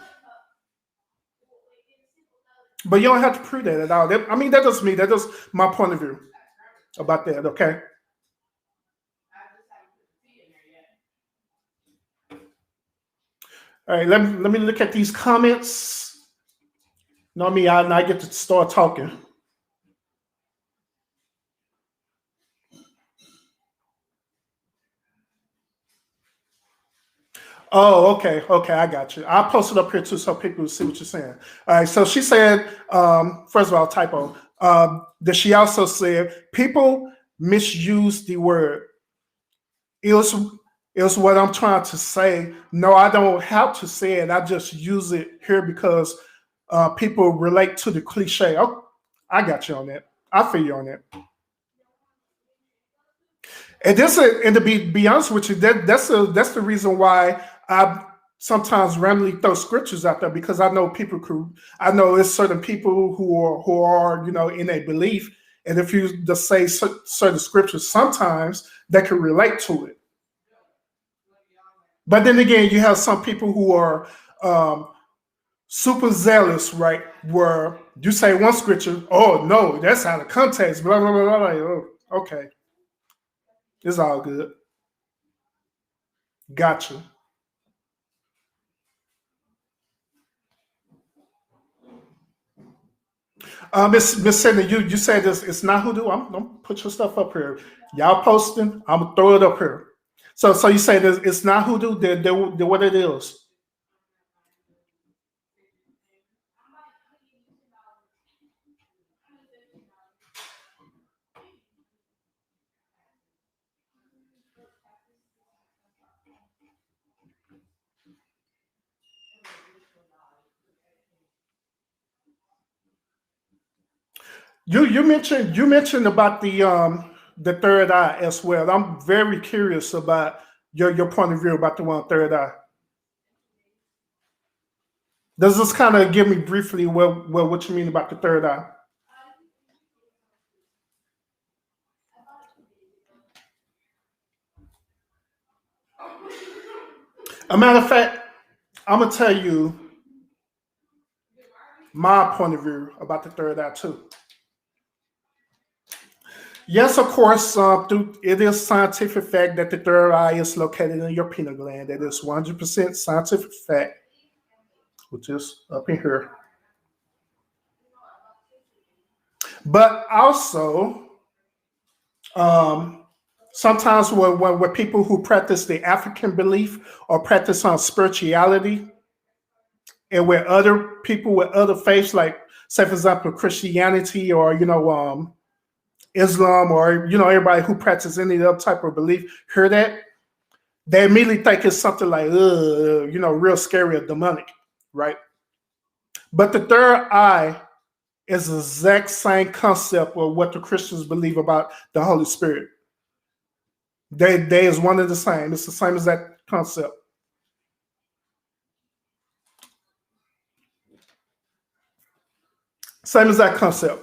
But you don't have to prove that at all. I mean, that's just me. That's just my point of view about that. Okay. All right. Let me look at these comments. Know me, I get to start talking. Oh, okay, okay, I got you. I'll post it up here too so people will see what you're saying. All right, so she said, first of all, typo, that she also said people misuse the word. It was, it was what I'm trying to say. No, I don't have to say it. I just use it here because people relate to the cliche. Oh, I got you on that. I feel you on that. And this, and to be honest with you, that's the reason why I sometimes randomly throw scriptures out there because I know people could. I know it's certain people who are in a belief, and if you just say certain scriptures, sometimes they can relate to it. But then again, you have some people who are um, super zealous, right? Where you say one scripture, oh no, that's out of context, blah blah blah blah. Oh, okay, it's all good. Gotcha. Miss Sidney, you said it's not Hoodoo. I'm gonna put your stuff up here. Y'all posting, I'm gonna throw it up here. So you say that it's not Hoodoo. They're what it is. You mentioned about the third eye as well. I'm very curious about your point of view about the one third eye. Does this kind of give me briefly what you mean about the third eye? A matter of fact, I'm gonna tell you my point of view about the third eye too. Yes, of course, it is scientific fact that the third eye is located in your pineal gland. That is 100% scientific fact, which is up in here. But also, um, sometimes when people who practice the African belief or practice on spirituality, and where other people with other faiths, like say for example Christianity or Islam or everybody who practices any other type of belief, hear that they immediately think it's something like real scary or demonic, right? But the third eye is the exact same concept of what the Christians believe about the Holy Spirit. They is one of the same. It's the same as that concept. Same as that concept.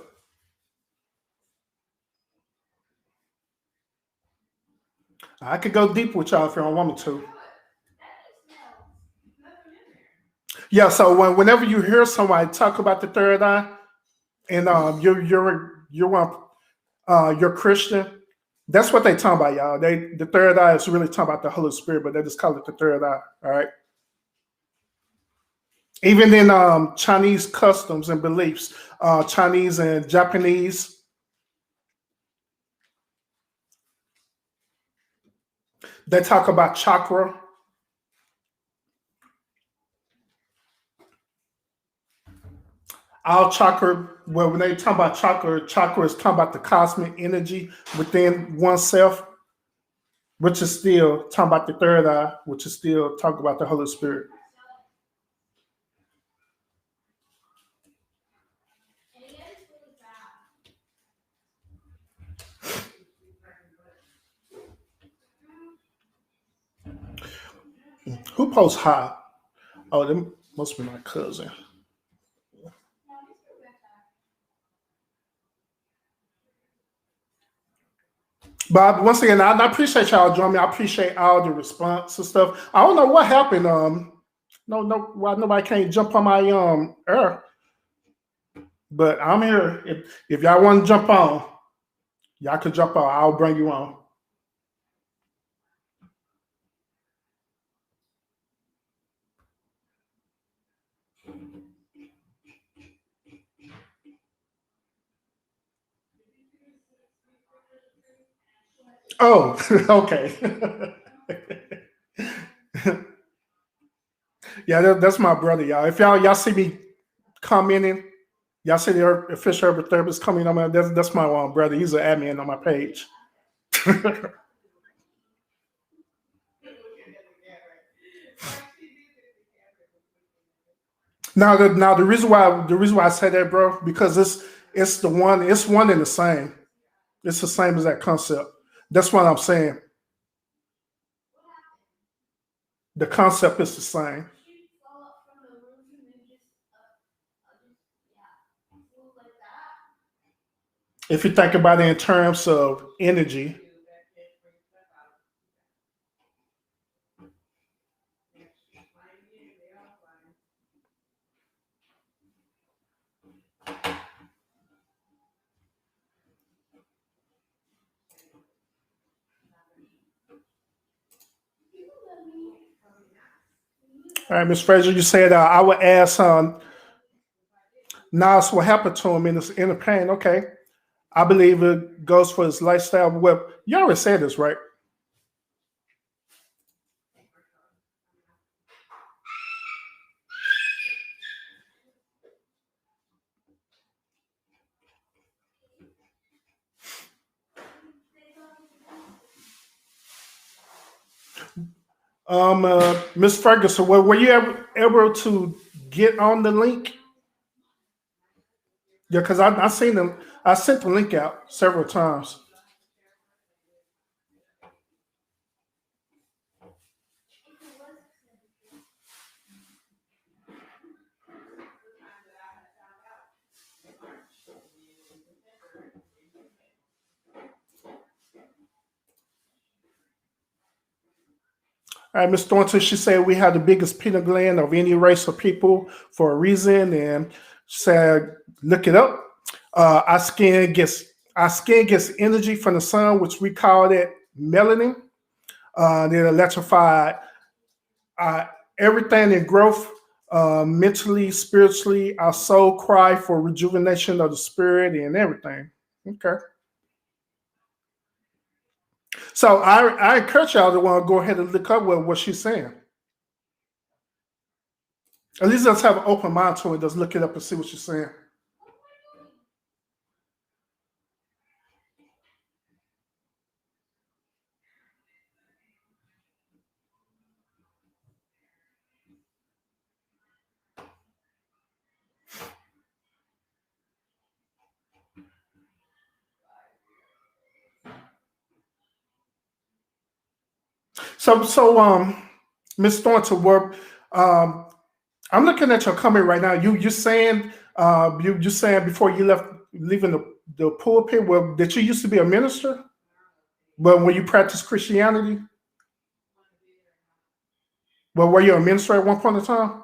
I could go deep with y'all if you don't want me to. Yeah. So whenever you hear somebody talk about the third eye, and you're Christian, that's what they talking about, y'all. The third eye is really talking about the Holy Spirit, but they just call it the third eye. All right. Even in Chinese customs and beliefs, Chinese and Japanese, they talk about chakra. Our chakra, well, when they talk about chakra is talking about the cosmic energy within oneself, which is still talking about the third eye, which is still talking about the Holy Spirit. Who posts high? Oh, that must be my cousin. But once again, I appreciate y'all joining me. I appreciate all the response and stuff. I don't know what happened. No, why nobody can't jump on my air, but I'm here. If y'all want to jump on, y'all could jump on. I'll bring you on. Oh, okay. Yeah, that's my brother, y'all. If y'all see me commenting, y'all see the official urban therapist coming on my that's my brother. He's an admin on my page. Now the reason why I say that, bro, because it's one and the same. It's the same as that concept. That's what I'm saying. The concept is the same. If you think about it in terms of energy. All right, Miss Fraser, you said I would ask Nas what happened to him in the pain. Okay, I believe it goes for his lifestyle. Well, you already said this, right? Miss Ferguson, were you ever able to get on the link? Yeah, because I seen them. I sent the link out several times. All right, Miss Thornton, she said we have the biggest pineal gland of any race of people for a reason, and she said look it up. Our skin gets energy from the sun, which we call it melanin. Then electrified uh, everything in growth, mentally, spiritually. Our soul cry for rejuvenation of the spirit and everything. Okay. So I encourage y'all to want to go ahead and look up what she's saying. At least let's have an open mind to it. Just look it up and see what she's saying. So Miss Thornton, um, I'm looking at your comment right now. You saying you saying before you leaving the pulpit. Well, that you used to be a minister, but when you practice Christianity, well, were you a minister at one point in time?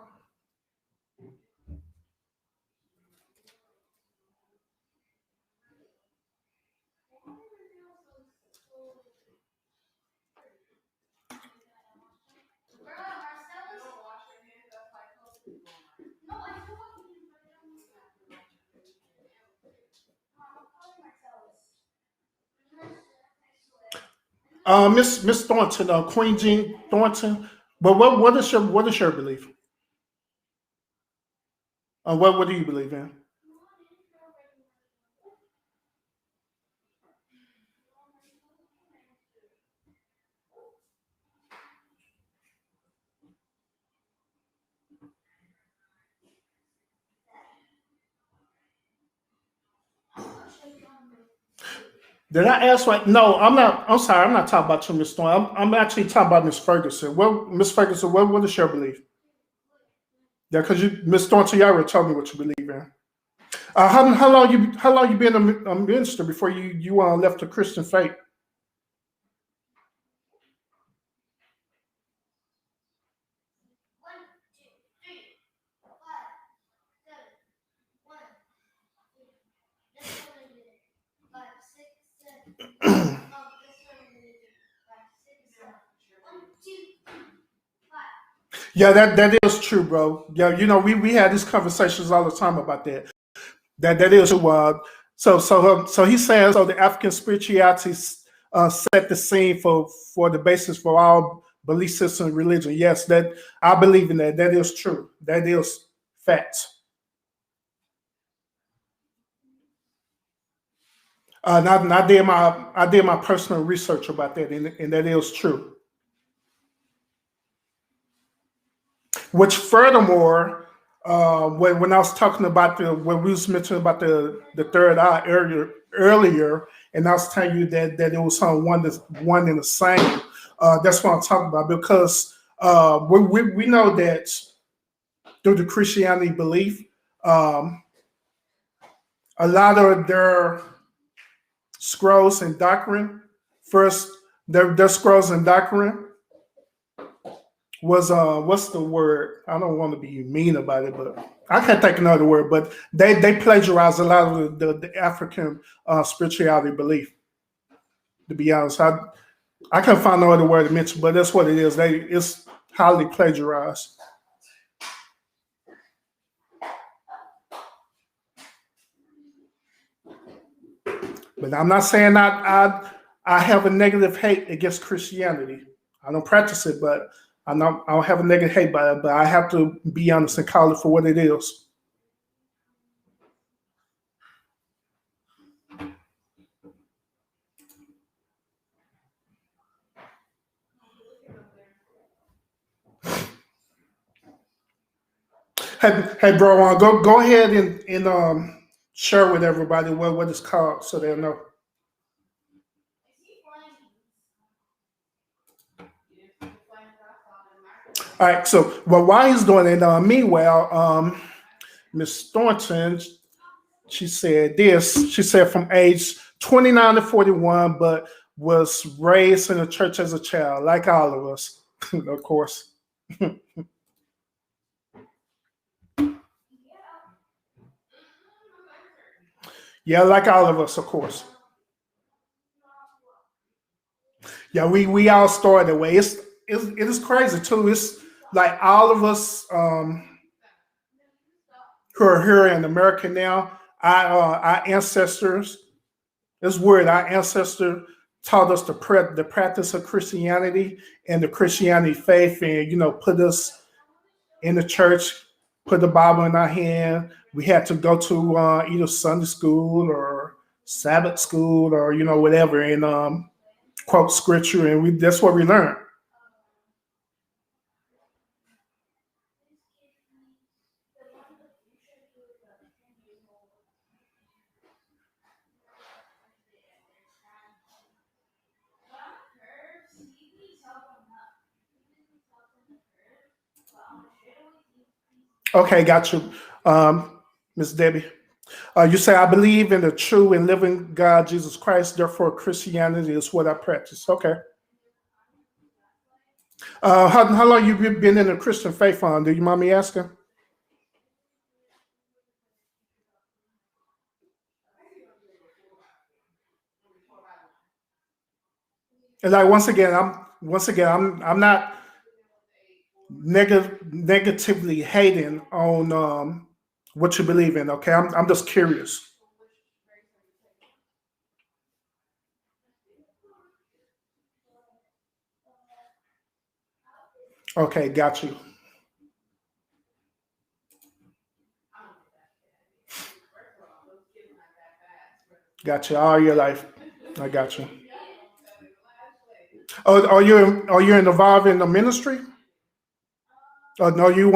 Miss Thornton, Queen Jean Thornton. But what is your belief? What do you believe in? Did I ask right? No, I'm not. I'm sorry. I'm not talking about you, Miss Thornton. I'm actually talking about Miss Ferguson. Well, Miss Ferguson, what is your belief? Yeah, because you, Miss Thornton, you already told me what you believe in. How long you been a minister before you left the Christian faith? Yeah, that is true, bro. Yeah, we had these conversations all the time about that. That is true. So he's saying so the African spirituality set the scene for the basis for all belief system and religion. Yes, that I believe in that. That is true. That is fact. And I did my personal research about that, and that is true. Which furthermore, when I was talking about when we was mentioning about the third eye earlier, and I was telling you that it was on one and the same. That's what I'm talking about because we know that through the Christianity belief, um, a lot of their scrolls and doctrine, first their scrolls and doctrine was what's the word? I don't want to be mean about it, but I can't think another word. But they plagiarized a lot of the African spirituality belief. To be honest, I can't find no other word to mention, but that's what it is. It's highly plagiarized. But I'm not saying I have a negative hate against Christianity. I don't practice it, but I don't have a negative hate by it. But I have to be honest and call it for what it is. Hey, bro, go ahead and share with everybody what it's called so they'll know. All right, so well, while he's doing it, meanwhile, Miss Thornton, she said this. She said from age 29 to 41, but was raised in the church as a child, like all of us, of course. Yeah, like all of us, of course. Yeah, we all started that way. It is crazy too. It's like all of us who are here in America now. Our ancestors. This word, our ancestor taught us the practice of Christianity and the Christianity faith, and put us in the church, put the Bible in our hand. We had to go to either Sunday school or Sabbath school or whatever, and quote scripture, and that's what we learned. Okay, got you, Miss Debbie. You say I believe in the true and living God, Jesus Christ. Therefore, Christianity is what I practice. Okay. How long you been in the Christian faith on? Do you mind me asking? And like once again, I'm not negatively hating on what you believe in. Okay, I'm just curious. Okay, got you, got you all your life. I got you. Oh, are you involved in the ministry? No, you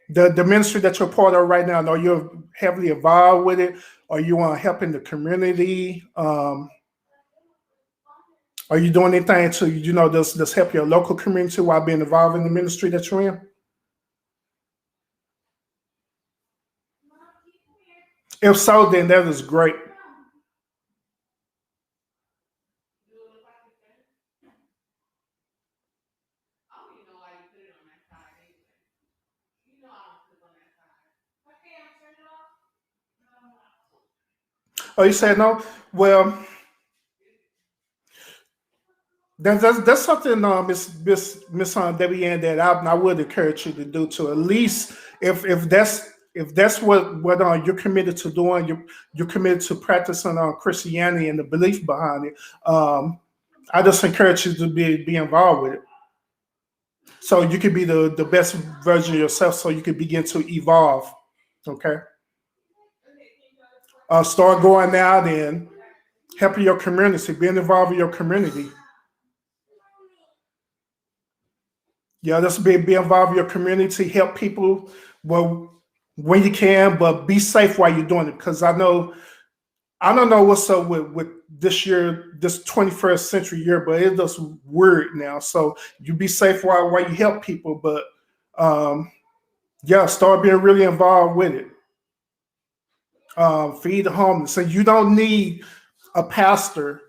the ministry that you're part of right now. Are you heavily involved with it? Are you helping the community? Are you doing anything to just help your local community while being involved in the ministry that you're in? If so, then that is great. Oh, you said no? Well, That's something, Miss Debbie Ann, that I would encourage you to do, to at least, if that's what you're committed to doing, you're committed to practicing on Christianity and the belief behind it. I just encourage you to be involved with it, so you can be the best version of yourself, so you can begin to evolve. Okay, start going out and helping your community, being involved in your community. Yeah, just be involved in your community, help people well when you can, but be safe while you're doing it. Because I don't know what's up with this year, this 21st century year, but it's just weird now. So you be safe while you help people, but um, yeah, start being really involved with it. Feed the homeless. So you don't need a pastor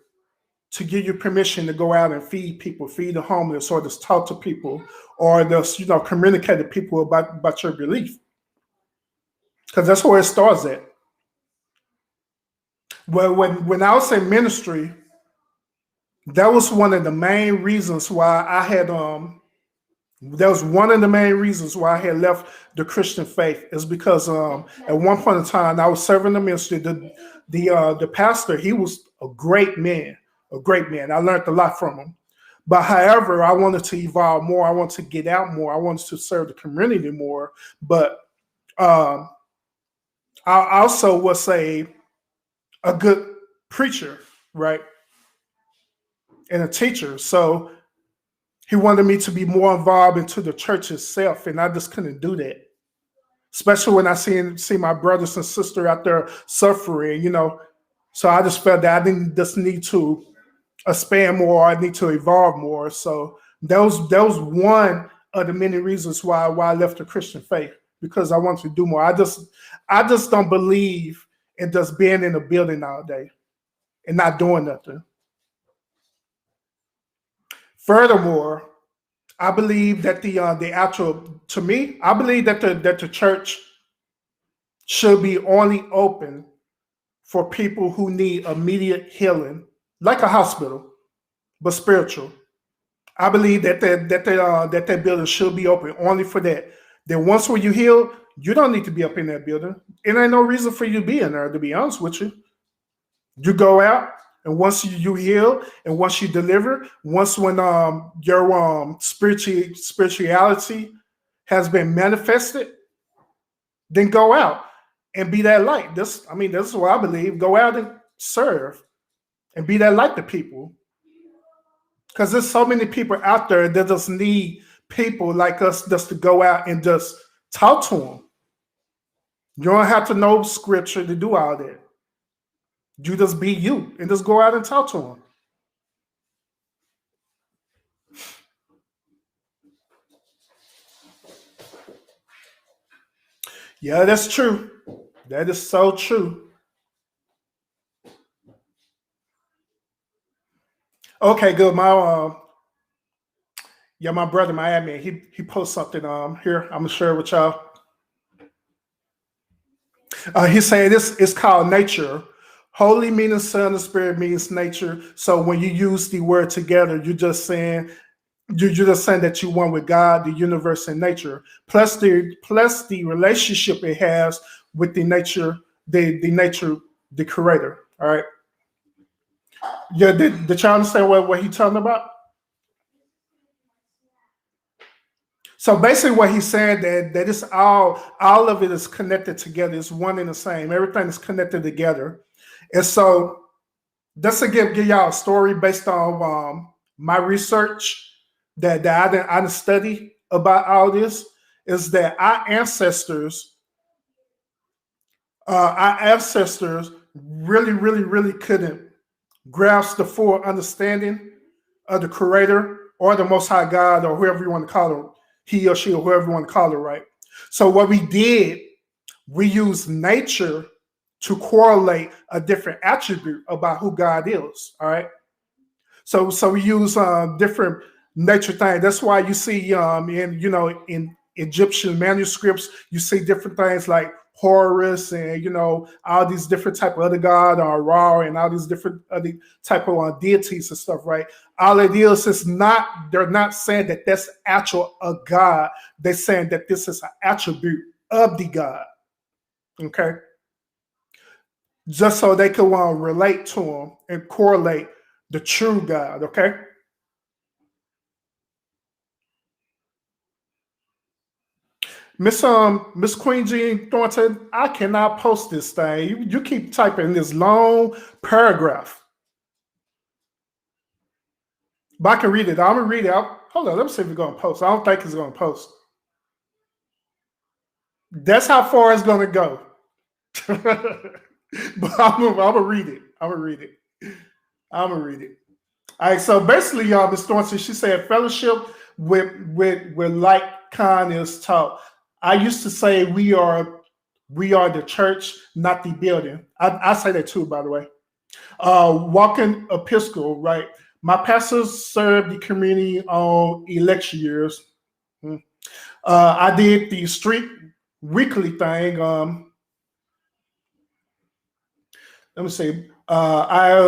to give you permission to go out and feed people, feed the homeless, or just talk to people, or just communicate to people about your belief, because that's where it starts at. Well, when I was in ministry, that was one of the main reasons why I had that was one of the main reasons why I had left the Christian faith, is because at one point in time I was serving the ministry. The pastor, he was a great man, a great man. I learned a lot from him. But however, I wanted to evolve more. I wanted to get out more. I wanted to serve the community more. But um, I also was a good preacher, right, and a teacher. So he wanted me to be more involved into the church itself, and I just couldn't do that. Especially when I see my brothers and sisters out there suffering. So I just felt that I didn't just need to expand more. I need to evolve more. So that was one of the many reasons why I left the Christian faith, because I wanted to do more. I just don't believe in just being in a building all day and not doing nothing. Furthermore, I believe that the actual to me, I believe that the church should be only open for people who need immediate healing, like a hospital, but spiritual. I believe that building should be open only for that. Then once when you heal, you don't need to be up in that building. It ain't no reason for you to be in there, to be honest with you. You go out, and once you heal, and once you deliver, once when your spirituality has been manifested, then go out and be that light. This is what I believe. Go out and serve and be that light to people. Because there's so many people out there that just need people like us just to go out and just talk to them. You don't have to know scripture to do all that. You just be you and just go out and talk to them. Yeah, that's true. That is so true. Okay, good. My brother, my admin, he posts something here. I'm gonna share with y'all. He's saying this is called nature. Holy means son, the spirit means nature. So when you use the word together, you're just saying that you one with God, the universe, and nature, plus the relationship it has with the nature, the creator. All right. Yeah, did y'all understand what he's talking about? So basically, what he's saying that it's all of it is connected together. It's one and the same. Everything is connected together. And so just to give y'all a story based on my research that I didn't study about all this, is that our ancestors really, really, really couldn't grasp the full understanding of the Creator or the Most High God, or whoever you want to call him, he or she, or whoever you want to call it, right? So what we did, we used nature to correlate a different attribute about who God is. All right. So we use different nature things. That's why you see in Egyptian manuscripts, you see different things like Horus and all these different type of other god or Ra and all these different other type of deities and stuff, right? All it is not, they're not saying that that's actual a god. They're saying that this is an attribute of the god. Okay, just so they can relate to him and correlate the true God. Okay. Miss Queen Jean Thornton, I cannot post this thing. You keep typing this long paragraph. But I can read it. I'm gonna read it out. Hold on, let me see if it's gonna post. I don't think it's gonna post. That's how far it's gonna go. But I'm gonna read it. I'm gonna read it. I'm gonna read it. All right, so basically, y'all, Miss Thornton, she said fellowship with like kind is taught. I used to say we are the church, not the building. I say that too, by the way. Walking Episcopal, right? My pastors served the community on election years. I did the street weekly thing. Let me see. I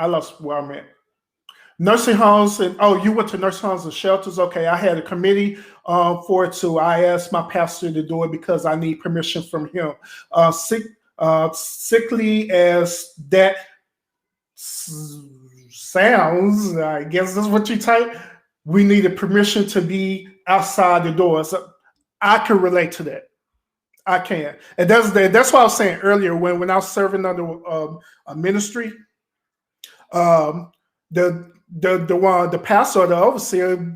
lost where I'm at. Nursing homes and you went to nursing homes and shelters. Okay, I had a committee for it too. I asked my pastor to do it because I need permission from him. Sickly as that sounds, I guess that's what you type. We needed permission to be outside the doors. I can relate to that. I can, and that's what I was saying earlier when I was serving under a ministry. The pastor or the overseer,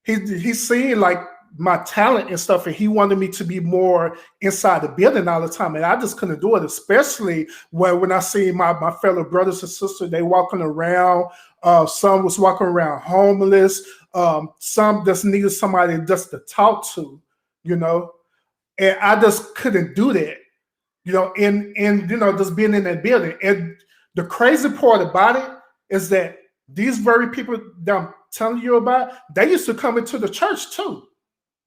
he's seeing like my talent and stuff, and he wanted me to be more inside the building all the time, and I just couldn't do it, especially when I see my fellow brothers and sisters, they walking around. Some was walking around homeless. Some just needed somebody just to talk to, and I just couldn't do that, and just being in that building. And the crazy part about it is that these very people that I'm telling you about, they used to come into the church too.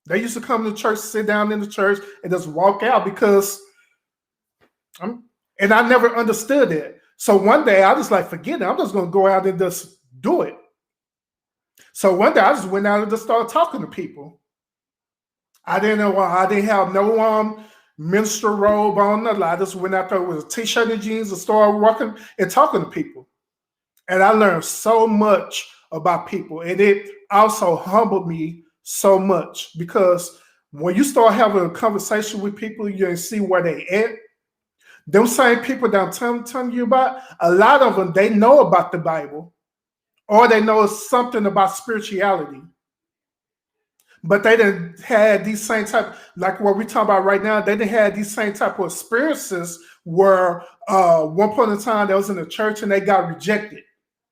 They used to come to church, sit down in the church, and just walk out because and I never understood it. So one day I was like, forget it. I'm just going to go out and just do it. So one day I just went out and just started talking to people. I didn't have no minister robe on. I just went out there with a t-shirt and jeans and started walking and talking to people. And I learned so much about people. And it also humbled me so much because when you start having a conversation with people, you can see where they at. Them same people that I'm telling you about, a lot of them, they know about the Bible or they know something about spirituality. But they didn't have these same type, like what we're talking about right now, they didn't have these same type of experiences where one point in time they was in the church and they got rejected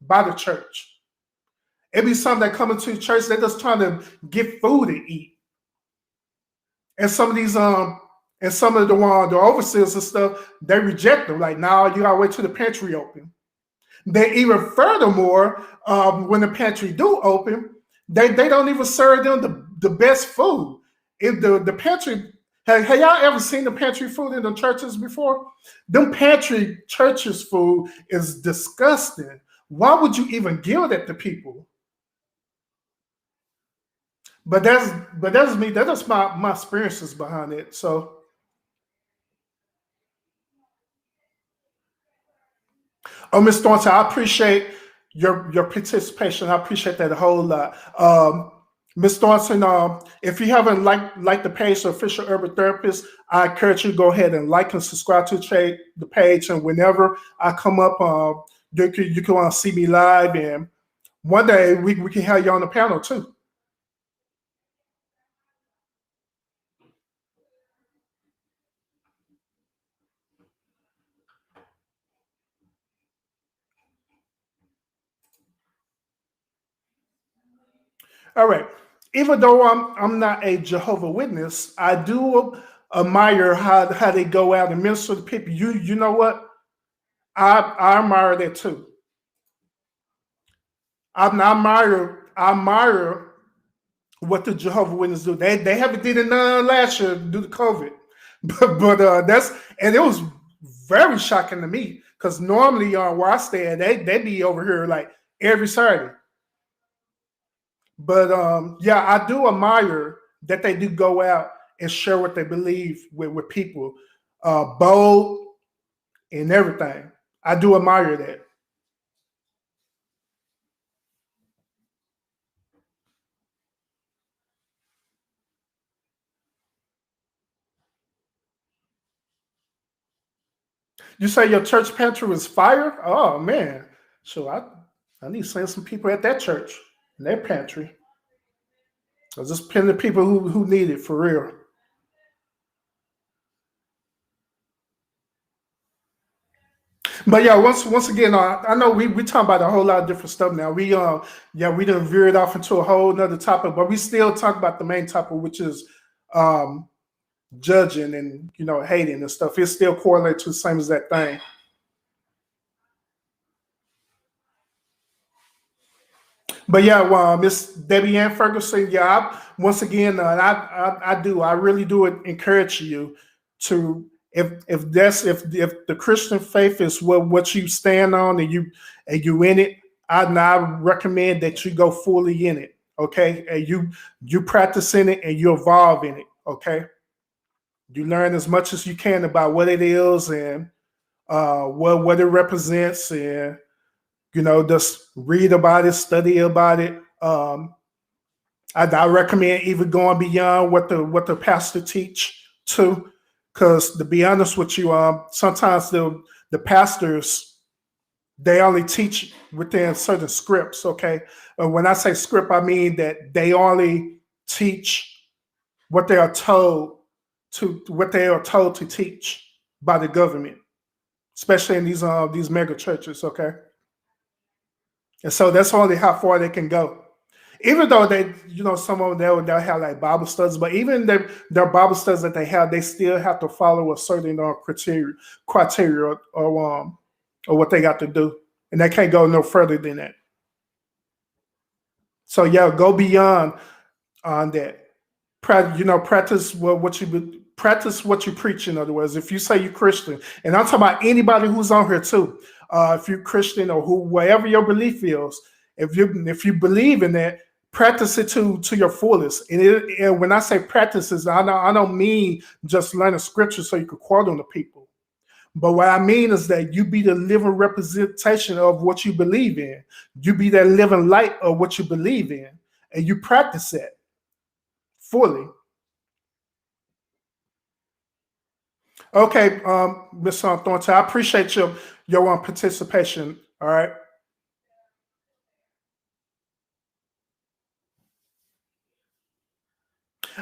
by the church. It'd be something that come into the church, they're just trying to get food to eat. And some of these and some of the overseers and stuff, they reject them. Like, now you gotta wait till the pantry open. They even furthermore, when the pantry do open, they don't even serve them the best food. If the pantry, have y'all ever seen the pantry food in the churches before? Them pantry churches food is disgusting. Why would you even give that to people? But that's me. That's my experiences behind it. So, Miss Thornton, I appreciate your participation. I appreciate that a whole lot. Miss Thornton, if you haven't liked the page, the official Urban Therapist, I encourage you to go ahead and like and subscribe to the page. And whenever I come up, you can see me live. And one day we can have you on the panel too. All right. Even though I'm not a Jehovah Witness, I do admire how they go out and minister to people. You know what? I admire that too. I admire what the Jehovah Witnesses do. They haven't did it none last year due to COVID. but that's and it was very shocking to me because normally where I stay at, they be over here like every Saturday. But yeah, I do admire that they do go out and share what they believe with people, bold and everything. I do admire that. You say your church pantry was fire? Oh man, so I need to send some people at that church in their pantry. I just pin the people who need it for real. But yeah, once again, I know we talking about a whole lot of different stuff now. Yeah, we done veered off into a whole nother topic, but we still talk about the main topic, which is um judging and hating and stuff. It still correlates to the same as that thing. But yeah, well, Miss Debbie Ann Ferguson, yeah, once again, I really do encourage you to, if the Christian faith is what you stand on and you in it, I recommend that you go fully in it, okay, and you practice in it and you evolve in it, okay. You learn as much as you can about what it is and what it represents, and just read about it, study about it. I recommend even going beyond what the pastor teach too, because to be honest with you, sometimes the pastors, they only teach within certain scripts. Okay, when I say script, I mean that they only teach what they are told to teach by the government, especially in these mega churches. Okay, and so that's only how far they can go. Even though some of them they'll have like Bible studies, but even their Bible studies that they have, they still have to follow a certain criteria or what they got to do, and they can't go no further than that. So yeah, go beyond on that. Practice practice what you preach. In other words, if you say you're Christian, and I'm talking about anybody who's on here too, if you're Christian or whatever your belief is, if you believe in that, practice it to your fullest. And when I say practices, I don't mean just learning scripture so you can quote them to people. But what I mean is that you be the living representation of what you believe in. You be that living light of what you believe in, and you practice that fully. Okay, Ms. Thornton, I appreciate your participation. All right.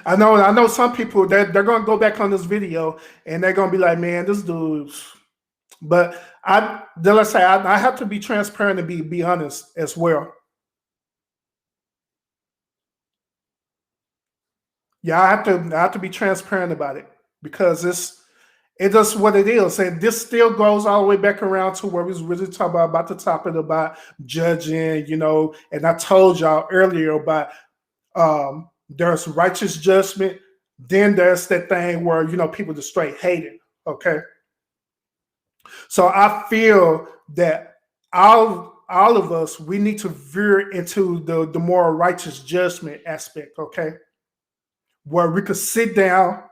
I know some people that they're gonna go back on this video and they're gonna be like, man, this dude. But let's say I have to be transparent and be honest as well. Yeah, I have to be transparent about it because it's just what it is. And this still goes all the way back around to where we was really talking about the topic about judging, and I told y'all earlier about there's righteous judgment, then there's that thing where people just straight hate it. Okay. So I feel that all of us, we need to veer into the more righteous judgment aspect, okay? Where we could sit down.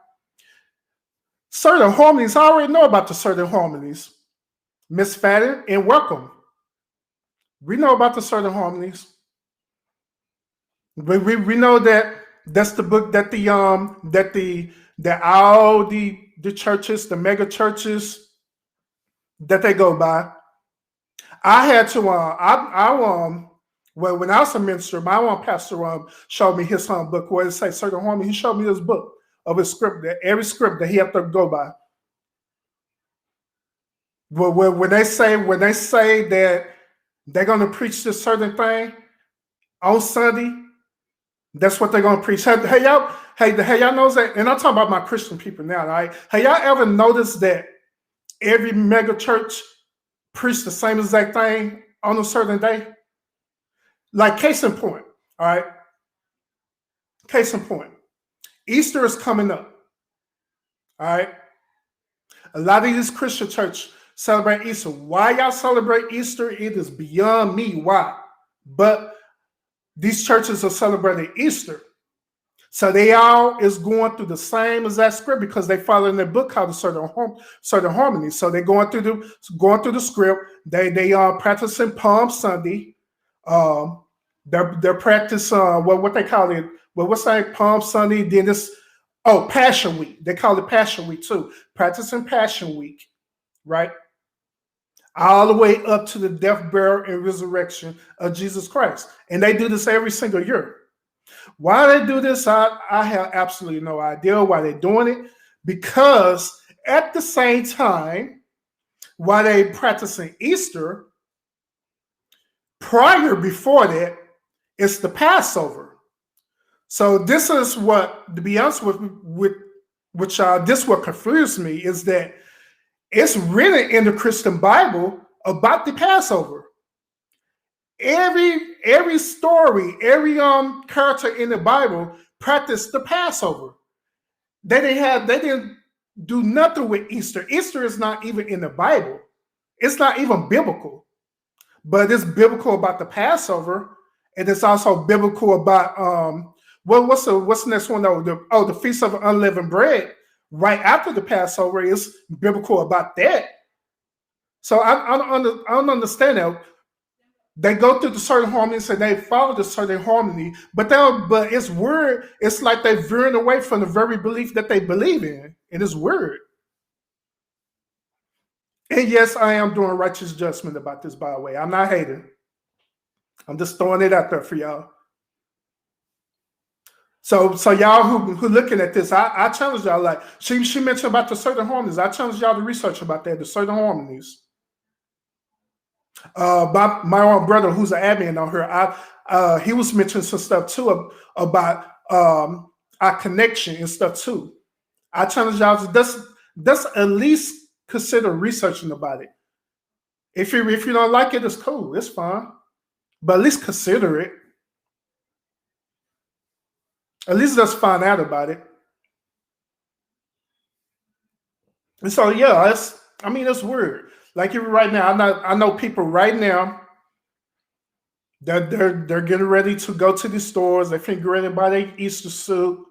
Certain harmonies, I already know about the certain harmonies. Miss Fadden and welcome. We know about the certain harmonies. We know that that's the book that all the churches, the mega churches that they go by. I had to well, when I was a minister, my one pastor showed me his book where it say certain harmony. He showed me this book of his script, that every script that he had to go by. Well, when they say that they're gonna preach this certain thing on Sunday, that's what they're gonna preach. Hey, y'all knows that, and I'm talking about my Christian people now, right? Hey, y'all ever noticed that every mega church preach the same exact thing on a certain day? Like case in point, all right. Case in point, Easter is coming up. All right. A lot of these Christian church celebrate Easter. Why y'all celebrate Easter? It is beyond me. Why? But these churches are celebrating Easter. So they all is going through the same exact script because they follow in their book called the certain harmony. So they're going through the script. They practicing Palm Sunday. Um, they're practicing what they call it. Well, what's that Palm Sunday? Then this Passion Week. They call it Passion Week too. Practicing Passion Week, right? All the way up to the death, burial, and resurrection of Jesus Christ. And they do this every single year. Why they do this, I have absolutely no idea why they're doing it. Because at the same time, while they practicing Easter, before that, it's the Passover. So this is what, to be honest with y'all, this what confused me is that it's written in the Christian Bible about the Passover. Every story, every character in the Bible practiced the Passover. They didn't do nothing with Easter. Easter is not even in the Bible. It's not even biblical. But it's biblical about the Passover, and it's also biblical about what's the next one though? The Feast of Unleavened Bread. Right after the Passover is biblical about that. So I don't understand that. They go through the certain harmonies and they follow the certain harmony, but it's weird. It's like they're veering away from the very belief that they believe in, and it's weird. And yes, I am doing righteous judgment about this, by the way. I'm not hating. I'm just throwing it out there for y'all. So y'all who looking at this, I challenge y'all. Like she mentioned about the certain harmonies. I challenge y'all to research about that, the certain harmonies. My own brother, who's an admin on her, he was mentioning some stuff too about our connection and stuff too. I challenge y'all to just at least consider researching about it. If you don't like it, it's cool, it's fine, but at least consider it. At least let's find out about it. And so yeah, it's weird. Like even right now, I know people right now that they're getting ready to go to the stores. They're getting ready to buy their Easter suit.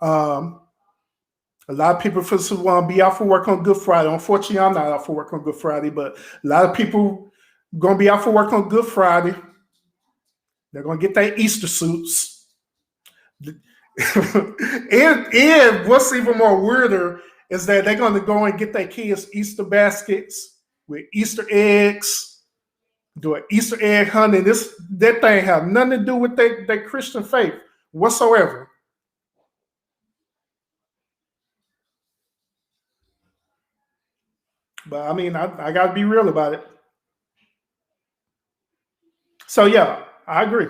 A lot of people want to be out for work on Good Friday. Unfortunately, I'm not out for work on Good Friday, but a lot of people going to be out for work on Good Friday. They're going to get their Easter suits. and what's even more weirder is that they're going to go and get their kids Easter baskets with Easter eggs, do an Easter egg hunting. That thing have nothing to do with their Christian faith whatsoever. But I mean, I got to be real about it. So yeah, I agree.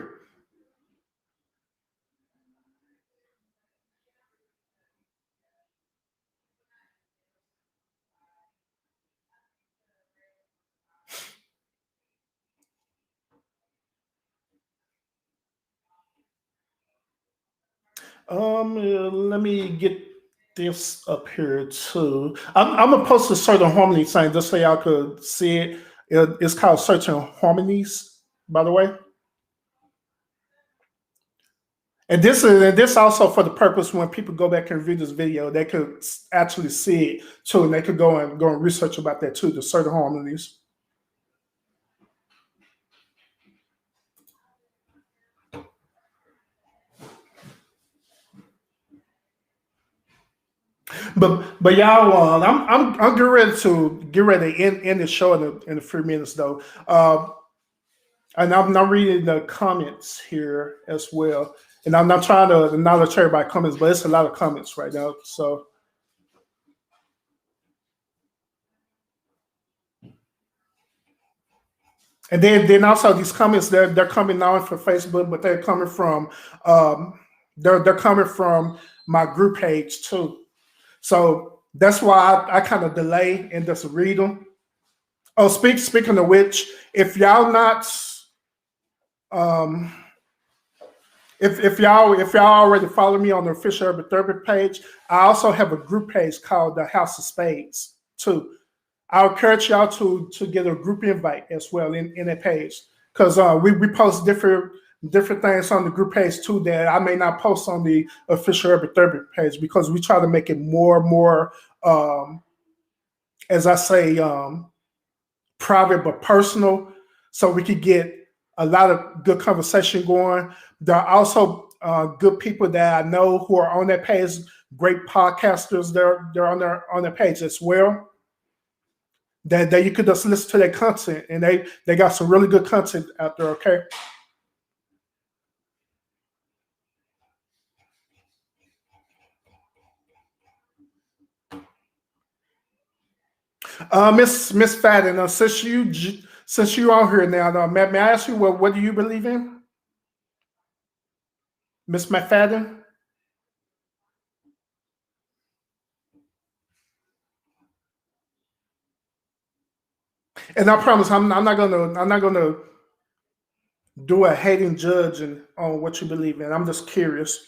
Let me get this up here too. I'm gonna post a certain harmony sign just so y'all could see it. It's called Certain Harmonies, by the way. And this also for the purpose when people go back and review this video, they could actually see it too, and they could go and research about that too, the certain harmonies. But y'all, I'm getting ready to end the show in a few minutes though. And I'm not reading the comments here as well. And I'm not trying to acknowledge everybody comments, but it's a lot of comments right now. So and then also these comments they're coming now from Facebook, but they're coming from they're coming from my group page too. So that's why I kind of delay and just read them. Oh, speaking of which, if y'all not if y'all already follow me on the official Urban Therapy page, I also have a group page called the House of Spades too. I'll encourage y'all to get a group invite as well in that page because we post different things on the group page too that I may not post on the official Urban Therapy page because we try to make it more and more, um, as I say, private but personal, so we could get a lot of good conversation going. There are also good people that I know who are on that page, great podcasters. They're on their page as well. That you could just listen to their content, and they got some really good content out there. Okay, Miss Fadden, since you on here now, may I ask you what do you believe in, Miss McFadden? And I promise I'm not gonna do a hating judge on what you believe in. I'm just curious.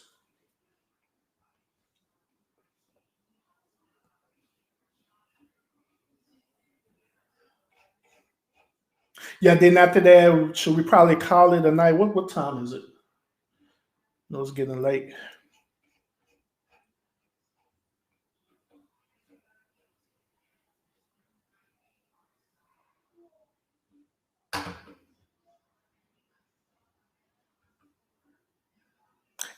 Yeah. Then after that, should we probably call it a night? What time is it? No, it's getting late.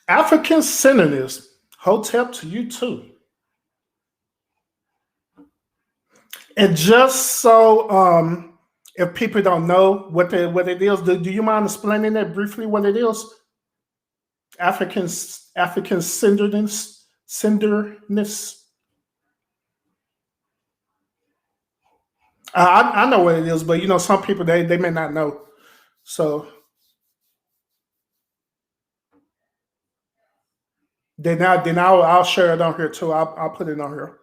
African synonyms. Hotep to you too. And just so if people don't know what it is, do you mind explaining that briefly what it is? African African cinderness. I know what it is, but some people they may not know. So then I'll share it on here too. I'll put it on here.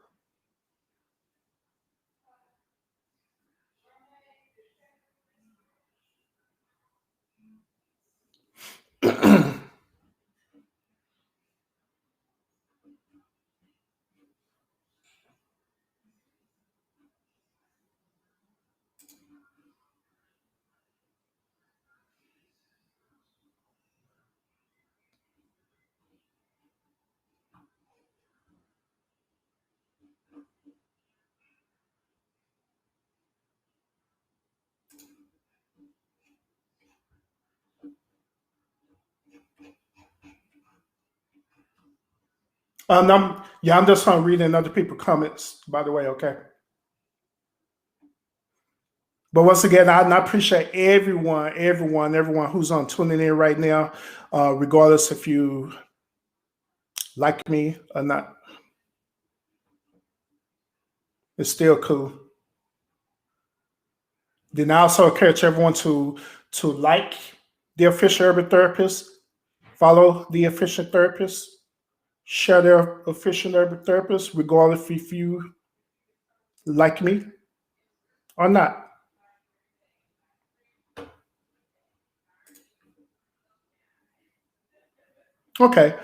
I'm just reading other people's comments. By the way, okay. But once again, I appreciate everyone who's on tuning in right now, regardless if you like me or not. It's still cool. Then I also encourage everyone to like the official urban therapist, follow the official therapist, share their official urban therapist, regardless if you like me or not. Okay.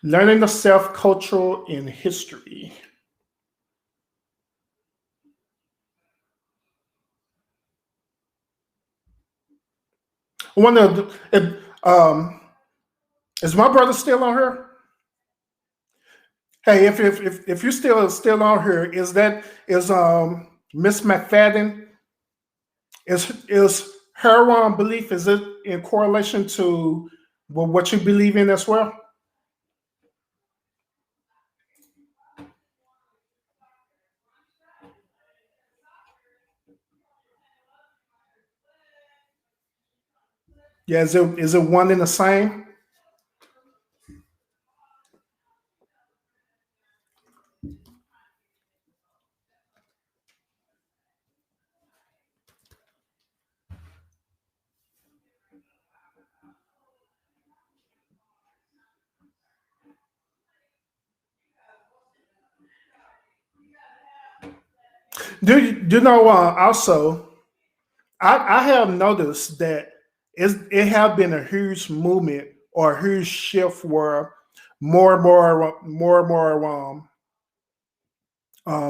Learning the self, cultural, and history. I wonder if, is my brother still on here? Hey, if you're still on here, is Miss McFadden, is her belief, is it in correlation to what you believe in as well? Yeah, is it one and the same? Do you know also? I have noticed that it have been a huge movement or a huge shift where more and more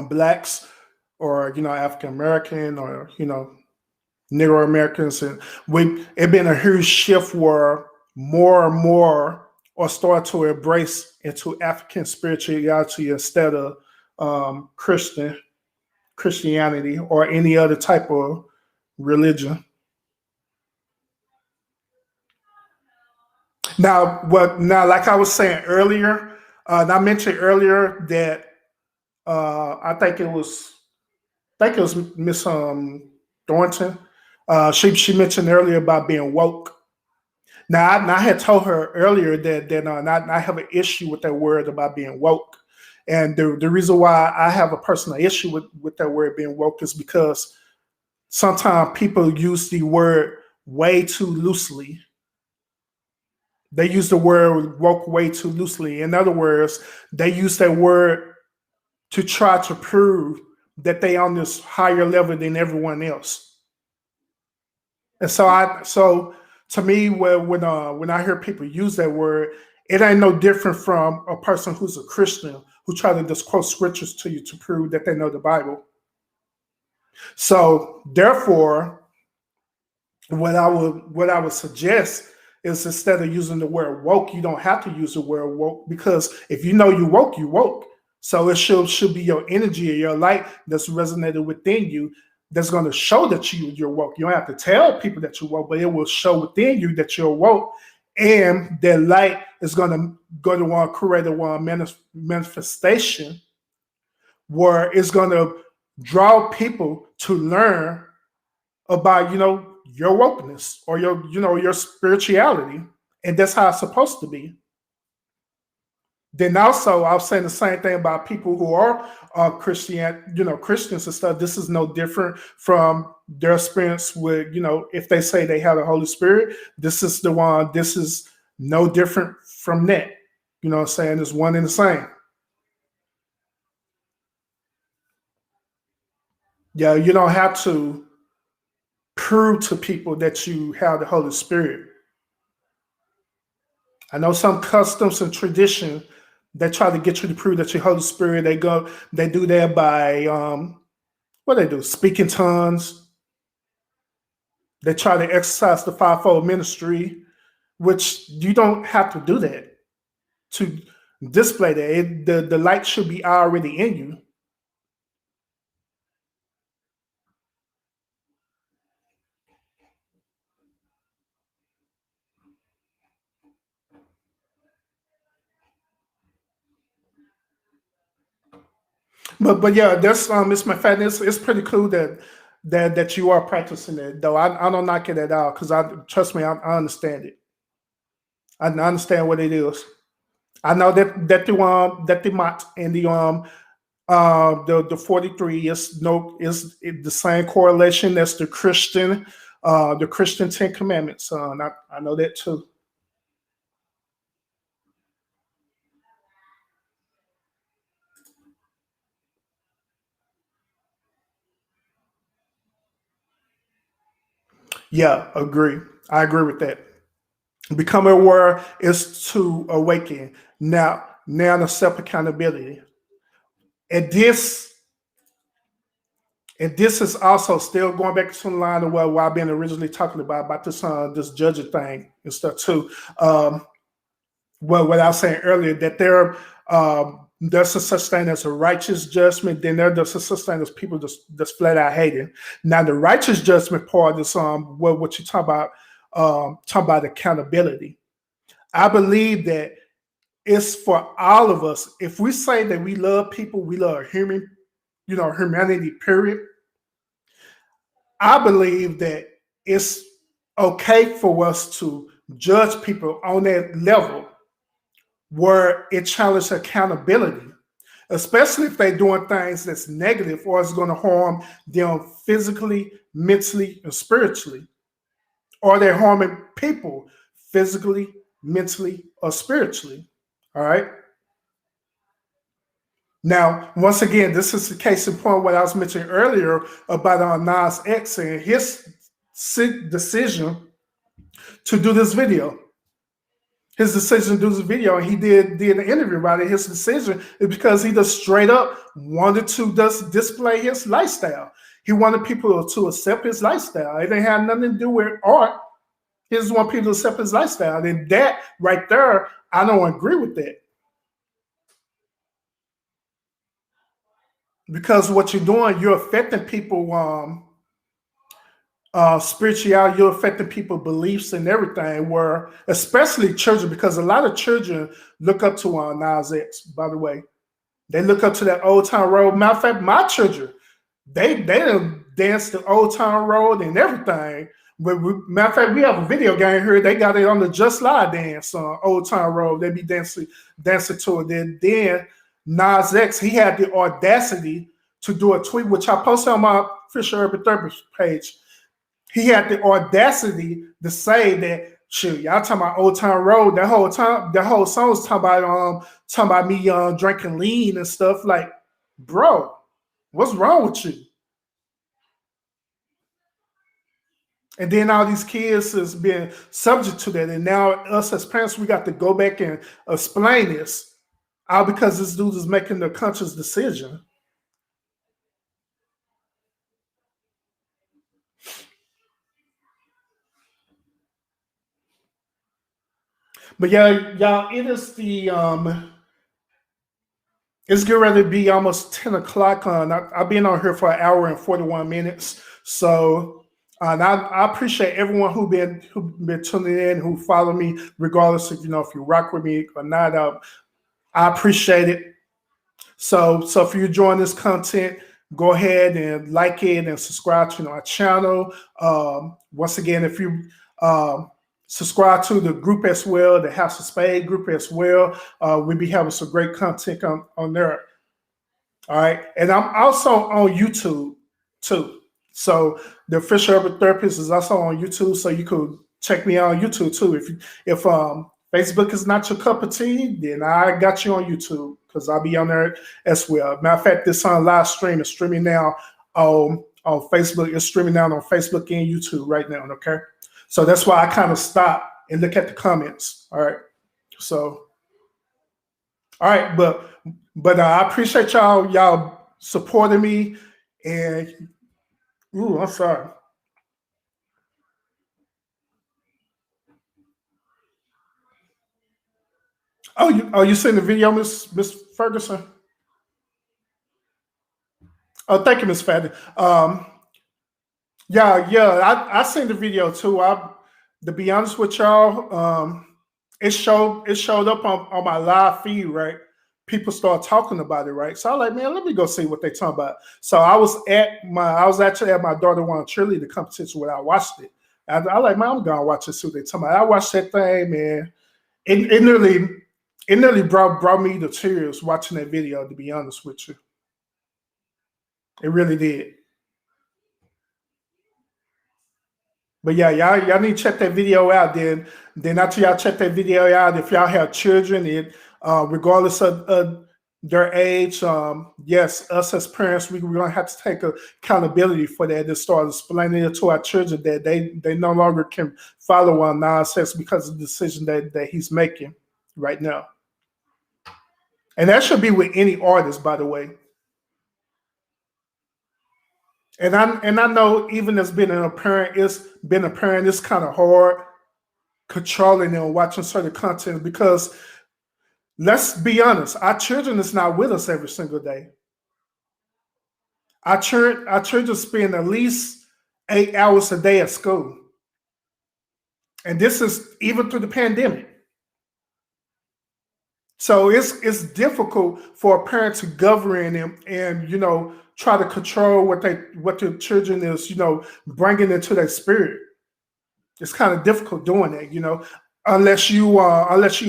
blacks or African American or Negro Americans, and we it been a huge shift where more and more are start to embrace into African spirituality instead of Christianity or any other type of religion. Now, like I was saying earlier, and I mentioned earlier that I think it was Miss Thornton. She mentioned earlier about being woke. Now I had told her earlier that I have an issue with that word about being woke, and the reason why I have a personal issue with that word being woke is because sometimes people use the word way too loosely. They use the word woke way too loosely. In other words, they use that word to try to prove that they on this higher level than everyone else. And so to me, when I hear people use that word, it ain't no different from a person who's a Christian who try to just quote scriptures to you to prove that they know the Bible. So therefore, what I would suggest is instead of using the word woke, you don't have to use the word woke, because if you know you woke, you woke. So it should be your energy or your light that's resonated within you that's going to show that you're woke. You don't have to tell people that you're woke, but it will show within you that you're woke, and that light is going to want to create a manifestation where it's going to draw people to learn about your wokeness or your spirituality, and that's how it's supposed to be. Then also, I was saying the same thing about people who are Christians and stuff. This is no different from their experience with if they say they have the Holy Spirit. This is the one. This is no different from that. You know what I'm saying? It's one and the same. Yeah, you don't have to prove to people that you have the Holy Spirit. I know some customs and tradition they try to get you to prove that your Holy Spirit. They do that by what they do, speaking tongues. They try to exercise the fivefold ministry, which you don't have to do that to display that. The light should be already in you. But yeah, that's it's my fact. It's pretty cool that you are practicing it, though. I don't knock it at all, because I trust me, I understand it. I understand what it is. I know that the mat and the 43 is no is the same correlation as the Christian Ten Commandments. And I know that too. Yeah, agree. I agree with that. Becoming aware is to awaken. Now the self accountability. And this is also still going back to the line of what I've been originally talking about this judging thing and stuff too. What I was saying earlier, that there's a such thing as a righteous judgment, then there's a such thing as people just flat out hating. Now the righteous judgment part is what you talk about accountability. I believe that it's for all of us. If we say that we love people, we love humanity, period. I believe that it's okay for us to judge people on that level where it challenges accountability, especially if they're doing things that's negative or it's going to harm them physically, mentally, and spiritually, or they're harming people physically, mentally, or spiritually. All right. Now, once again, this is the case in point what I was mentioning earlier about Nas X and his. decision to do this video. His decision to do this video, and he did an interview about it. His decision is because he just straight up wanted to just display his lifestyle. He wanted people to accept his lifestyle. It didn't have nothing to do with art. He just want people to accept his lifestyle. And that right there, I don't agree with that. Because what you're doing, you're affecting people spirituality, you're affecting people's beliefs and everything, where especially children, because a lot of children look up to Nas X, by the way. They look up to that Old Town Road. Matter of fact, my children, they done danced the Old Town Road and everything. But matter of fact, we have a video game here. They got it on the Just Lie dance on Old Town Road. They be dancing to it. Then Nas X, he had the audacity to do a tweet, which I posted on my official Urban Therapist page. He had the audacity to say that, shoot, y'all talking about Old Town Road. That whole song was talking about me drinking lean and stuff. Like, bro, what's wrong with you? And then all these kids is being subject to that. And now us as parents, we got to go back and explain this. All because this dude is making the conscious decision. But yeah, y'all, it is it's getting ready to be almost 10 o'clock. I've been on here for an hour and 41 minutes. So and I appreciate everyone who been tuning in, who follow me, regardless of if you rock with me or not. I appreciate it. So if you enjoying this content, go ahead and like it and subscribe to our channel. Once again, if you subscribe to the group as well, the House of Spade group as well, we'll be having some great content on there. All right, and I'm also on YouTube too. So the official Urban Therapist is also on YouTube, so you could check me out on YouTube too. If Facebook is not your cup of tea, then I got you on YouTube because I'll be on there as well. Matter of fact, this live stream is streaming now on Facebook. It's streaming now on Facebook and YouTube right now. Okay, so that's why I kind of stop and look at the comments. All right, so all right, but I appreciate y'all supporting me and. Ooh, I'm sorry. You seen the video, Miss Ferguson? Oh, thank you, Miss Fatty. Yeah, I seen the video too. To be honest with y'all, it showed up on my live feed, right? People start talking about it, right? So I was like, man, let me go see what they talking about. So I was actually at my daughter won cheerleader competition when I watched it. I like, man, I'm gonna watch it, see what they talking about. I watched that thing, man. It nearly brought me to tears watching that video, to be honest with you. It really did. But yeah, y'all need to check that video out. Then after y'all check that video out, if y'all have children, regardless of their age, yes, us as parents, we're gonna have to take accountability for that and start explaining it to our children that they no longer can follow on nonsense because of the decision that he's making right now. And that should be with any artist, by the way. And I know even as being a parent, it's kind of hard controlling and watching certain content because let's be honest, our children is not with us every single day. Our children spend at least 8 hours a day at school. And this is even through the pandemic. So it's difficult for a parent to govern and try to control what the children is bringing into their spirit. It's kind of difficult doing that, unless you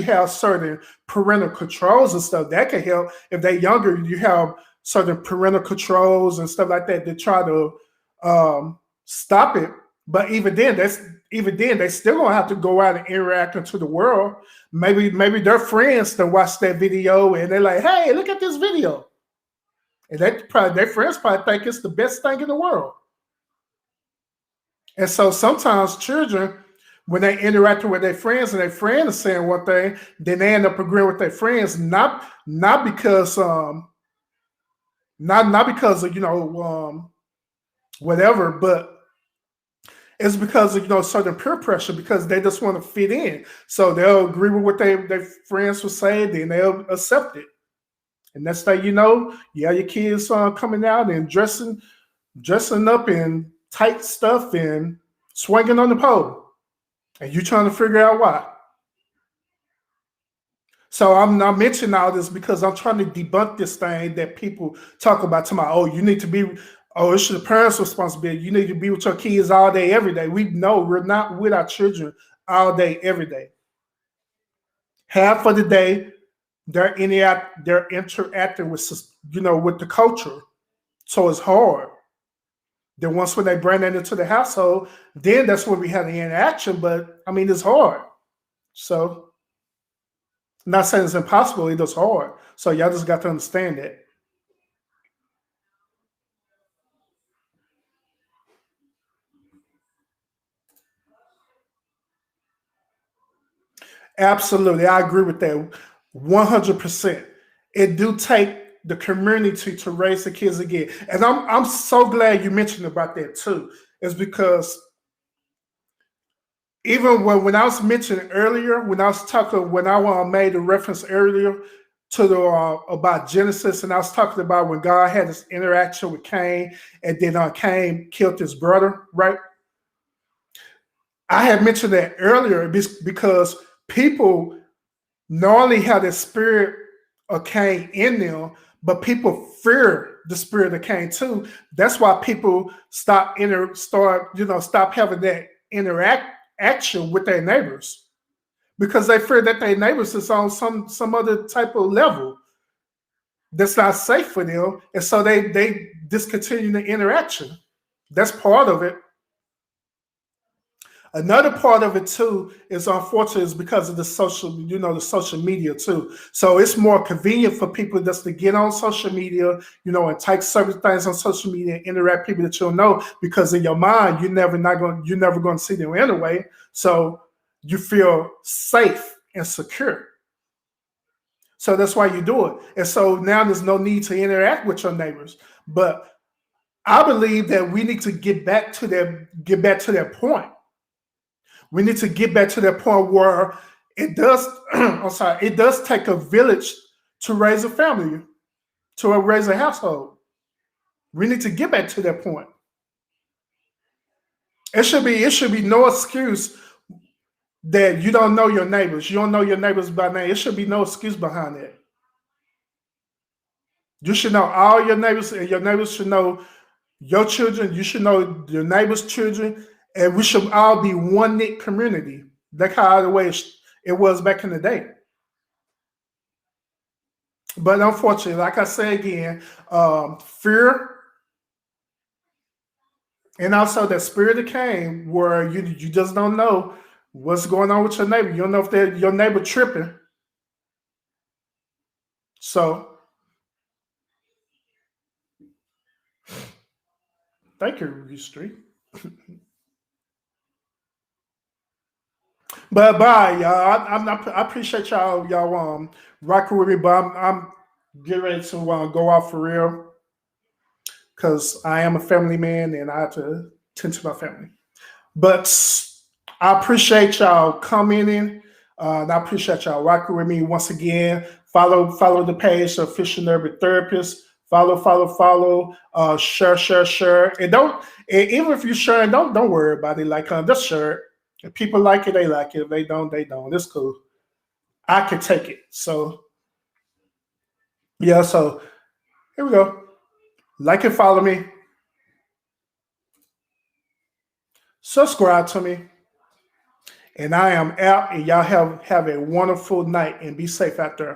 have certain parental controls and stuff that can help. If they're younger, you have certain parental controls and stuff like that to try to stop it. But even then, they still gonna have to go out and interact into the world. Maybe their friends to watch that video and they're like, "Hey, look at this video," and their friends probably think it's the best thing in the world. And so sometimes children, when they interact with their friends and their friends are saying one thing, then they end up agreeing with their friends, not because not because of whatever, but it's because of certain peer pressure because they just want to fit in. So they'll agree with what their friends will say, then they'll accept it. And next thing you know, yeah, your kids coming out and dressing up in tight stuff and swinging on the pole, and you trying to figure out why. So I'm not mentioning all this because I'm trying to debunk this thing that people talk about. Tomorrow, oh, you need to be. Oh, it's the parents' responsibility. You need to be with your kids all day, every day. We know we're not with our children all day, every day. Half of the day, they're interacting with with the culture, so it's hard. Then once when they bring that into the household, then that's when we have the interaction. But I mean, it's hard. So I'm not saying it's impossible. It is hard. So y'all just got to understand that. Absolutely, I agree with that 100%. It do take the community to raise the kids again, and I'm so glad you mentioned about that too. Is because even when I was mentioning earlier, when I was talking, when I made a reference earlier to the about Genesis, and I was talking about when God had this interaction with Cain, and then Cain killed his brother, right? I had mentioned that earlier because people not only have the spirit of Cain in them, but people fear the spirit of Cain too. That's why people stop having that interaction with their neighbors because they fear that their neighbors is on some other type of level that's not safe for them, and so they discontinue the interaction. That's part of it. Another part of it too is unfortunate is because of the social media too. So it's more convenient for people just to get on social media, and type certain things on social media and interact with people that you'll know because in your mind you're never going to see them anyway. So you feel safe and secure. So that's why you do it. And so now there's no need to interact with your neighbors. But I believe that we need to get back to that point. We need to get back to that point where it does. I'm sorry. It does take a village to raise a family, to raise a household. We need to get back to that point. It should be no excuse that you don't know your neighbors. You don't know your neighbors by name. It should be no excuse behind that. You should know all your neighbors, and your neighbors should know your children. You should know your neighbors' children, and we should all be one knit community. That's how the way it was back in the day. But unfortunately, like I say again, fear and also that spirit that came where you just don't know what's going on with your neighbor. You don't know if your neighbor tripping. So thank you, Street. But bye, y'all. I appreciate y'all rocking with me, but I'm getting ready to go out for real because I am a family man and I have to tend to my family. But I appreciate y'all coming in. And I appreciate y'all rocking with me once again. Follow the page, the Official Nerd Therapist. Follow. Share. And don't even if you share, don't worry about it. Like just share it. If people like it, they like it. If they don't, they don't. It's cool. I can take it. So yeah. So here we go. Like and follow me. Subscribe to me. And I am out. And y'all have a wonderful night and be safe out there.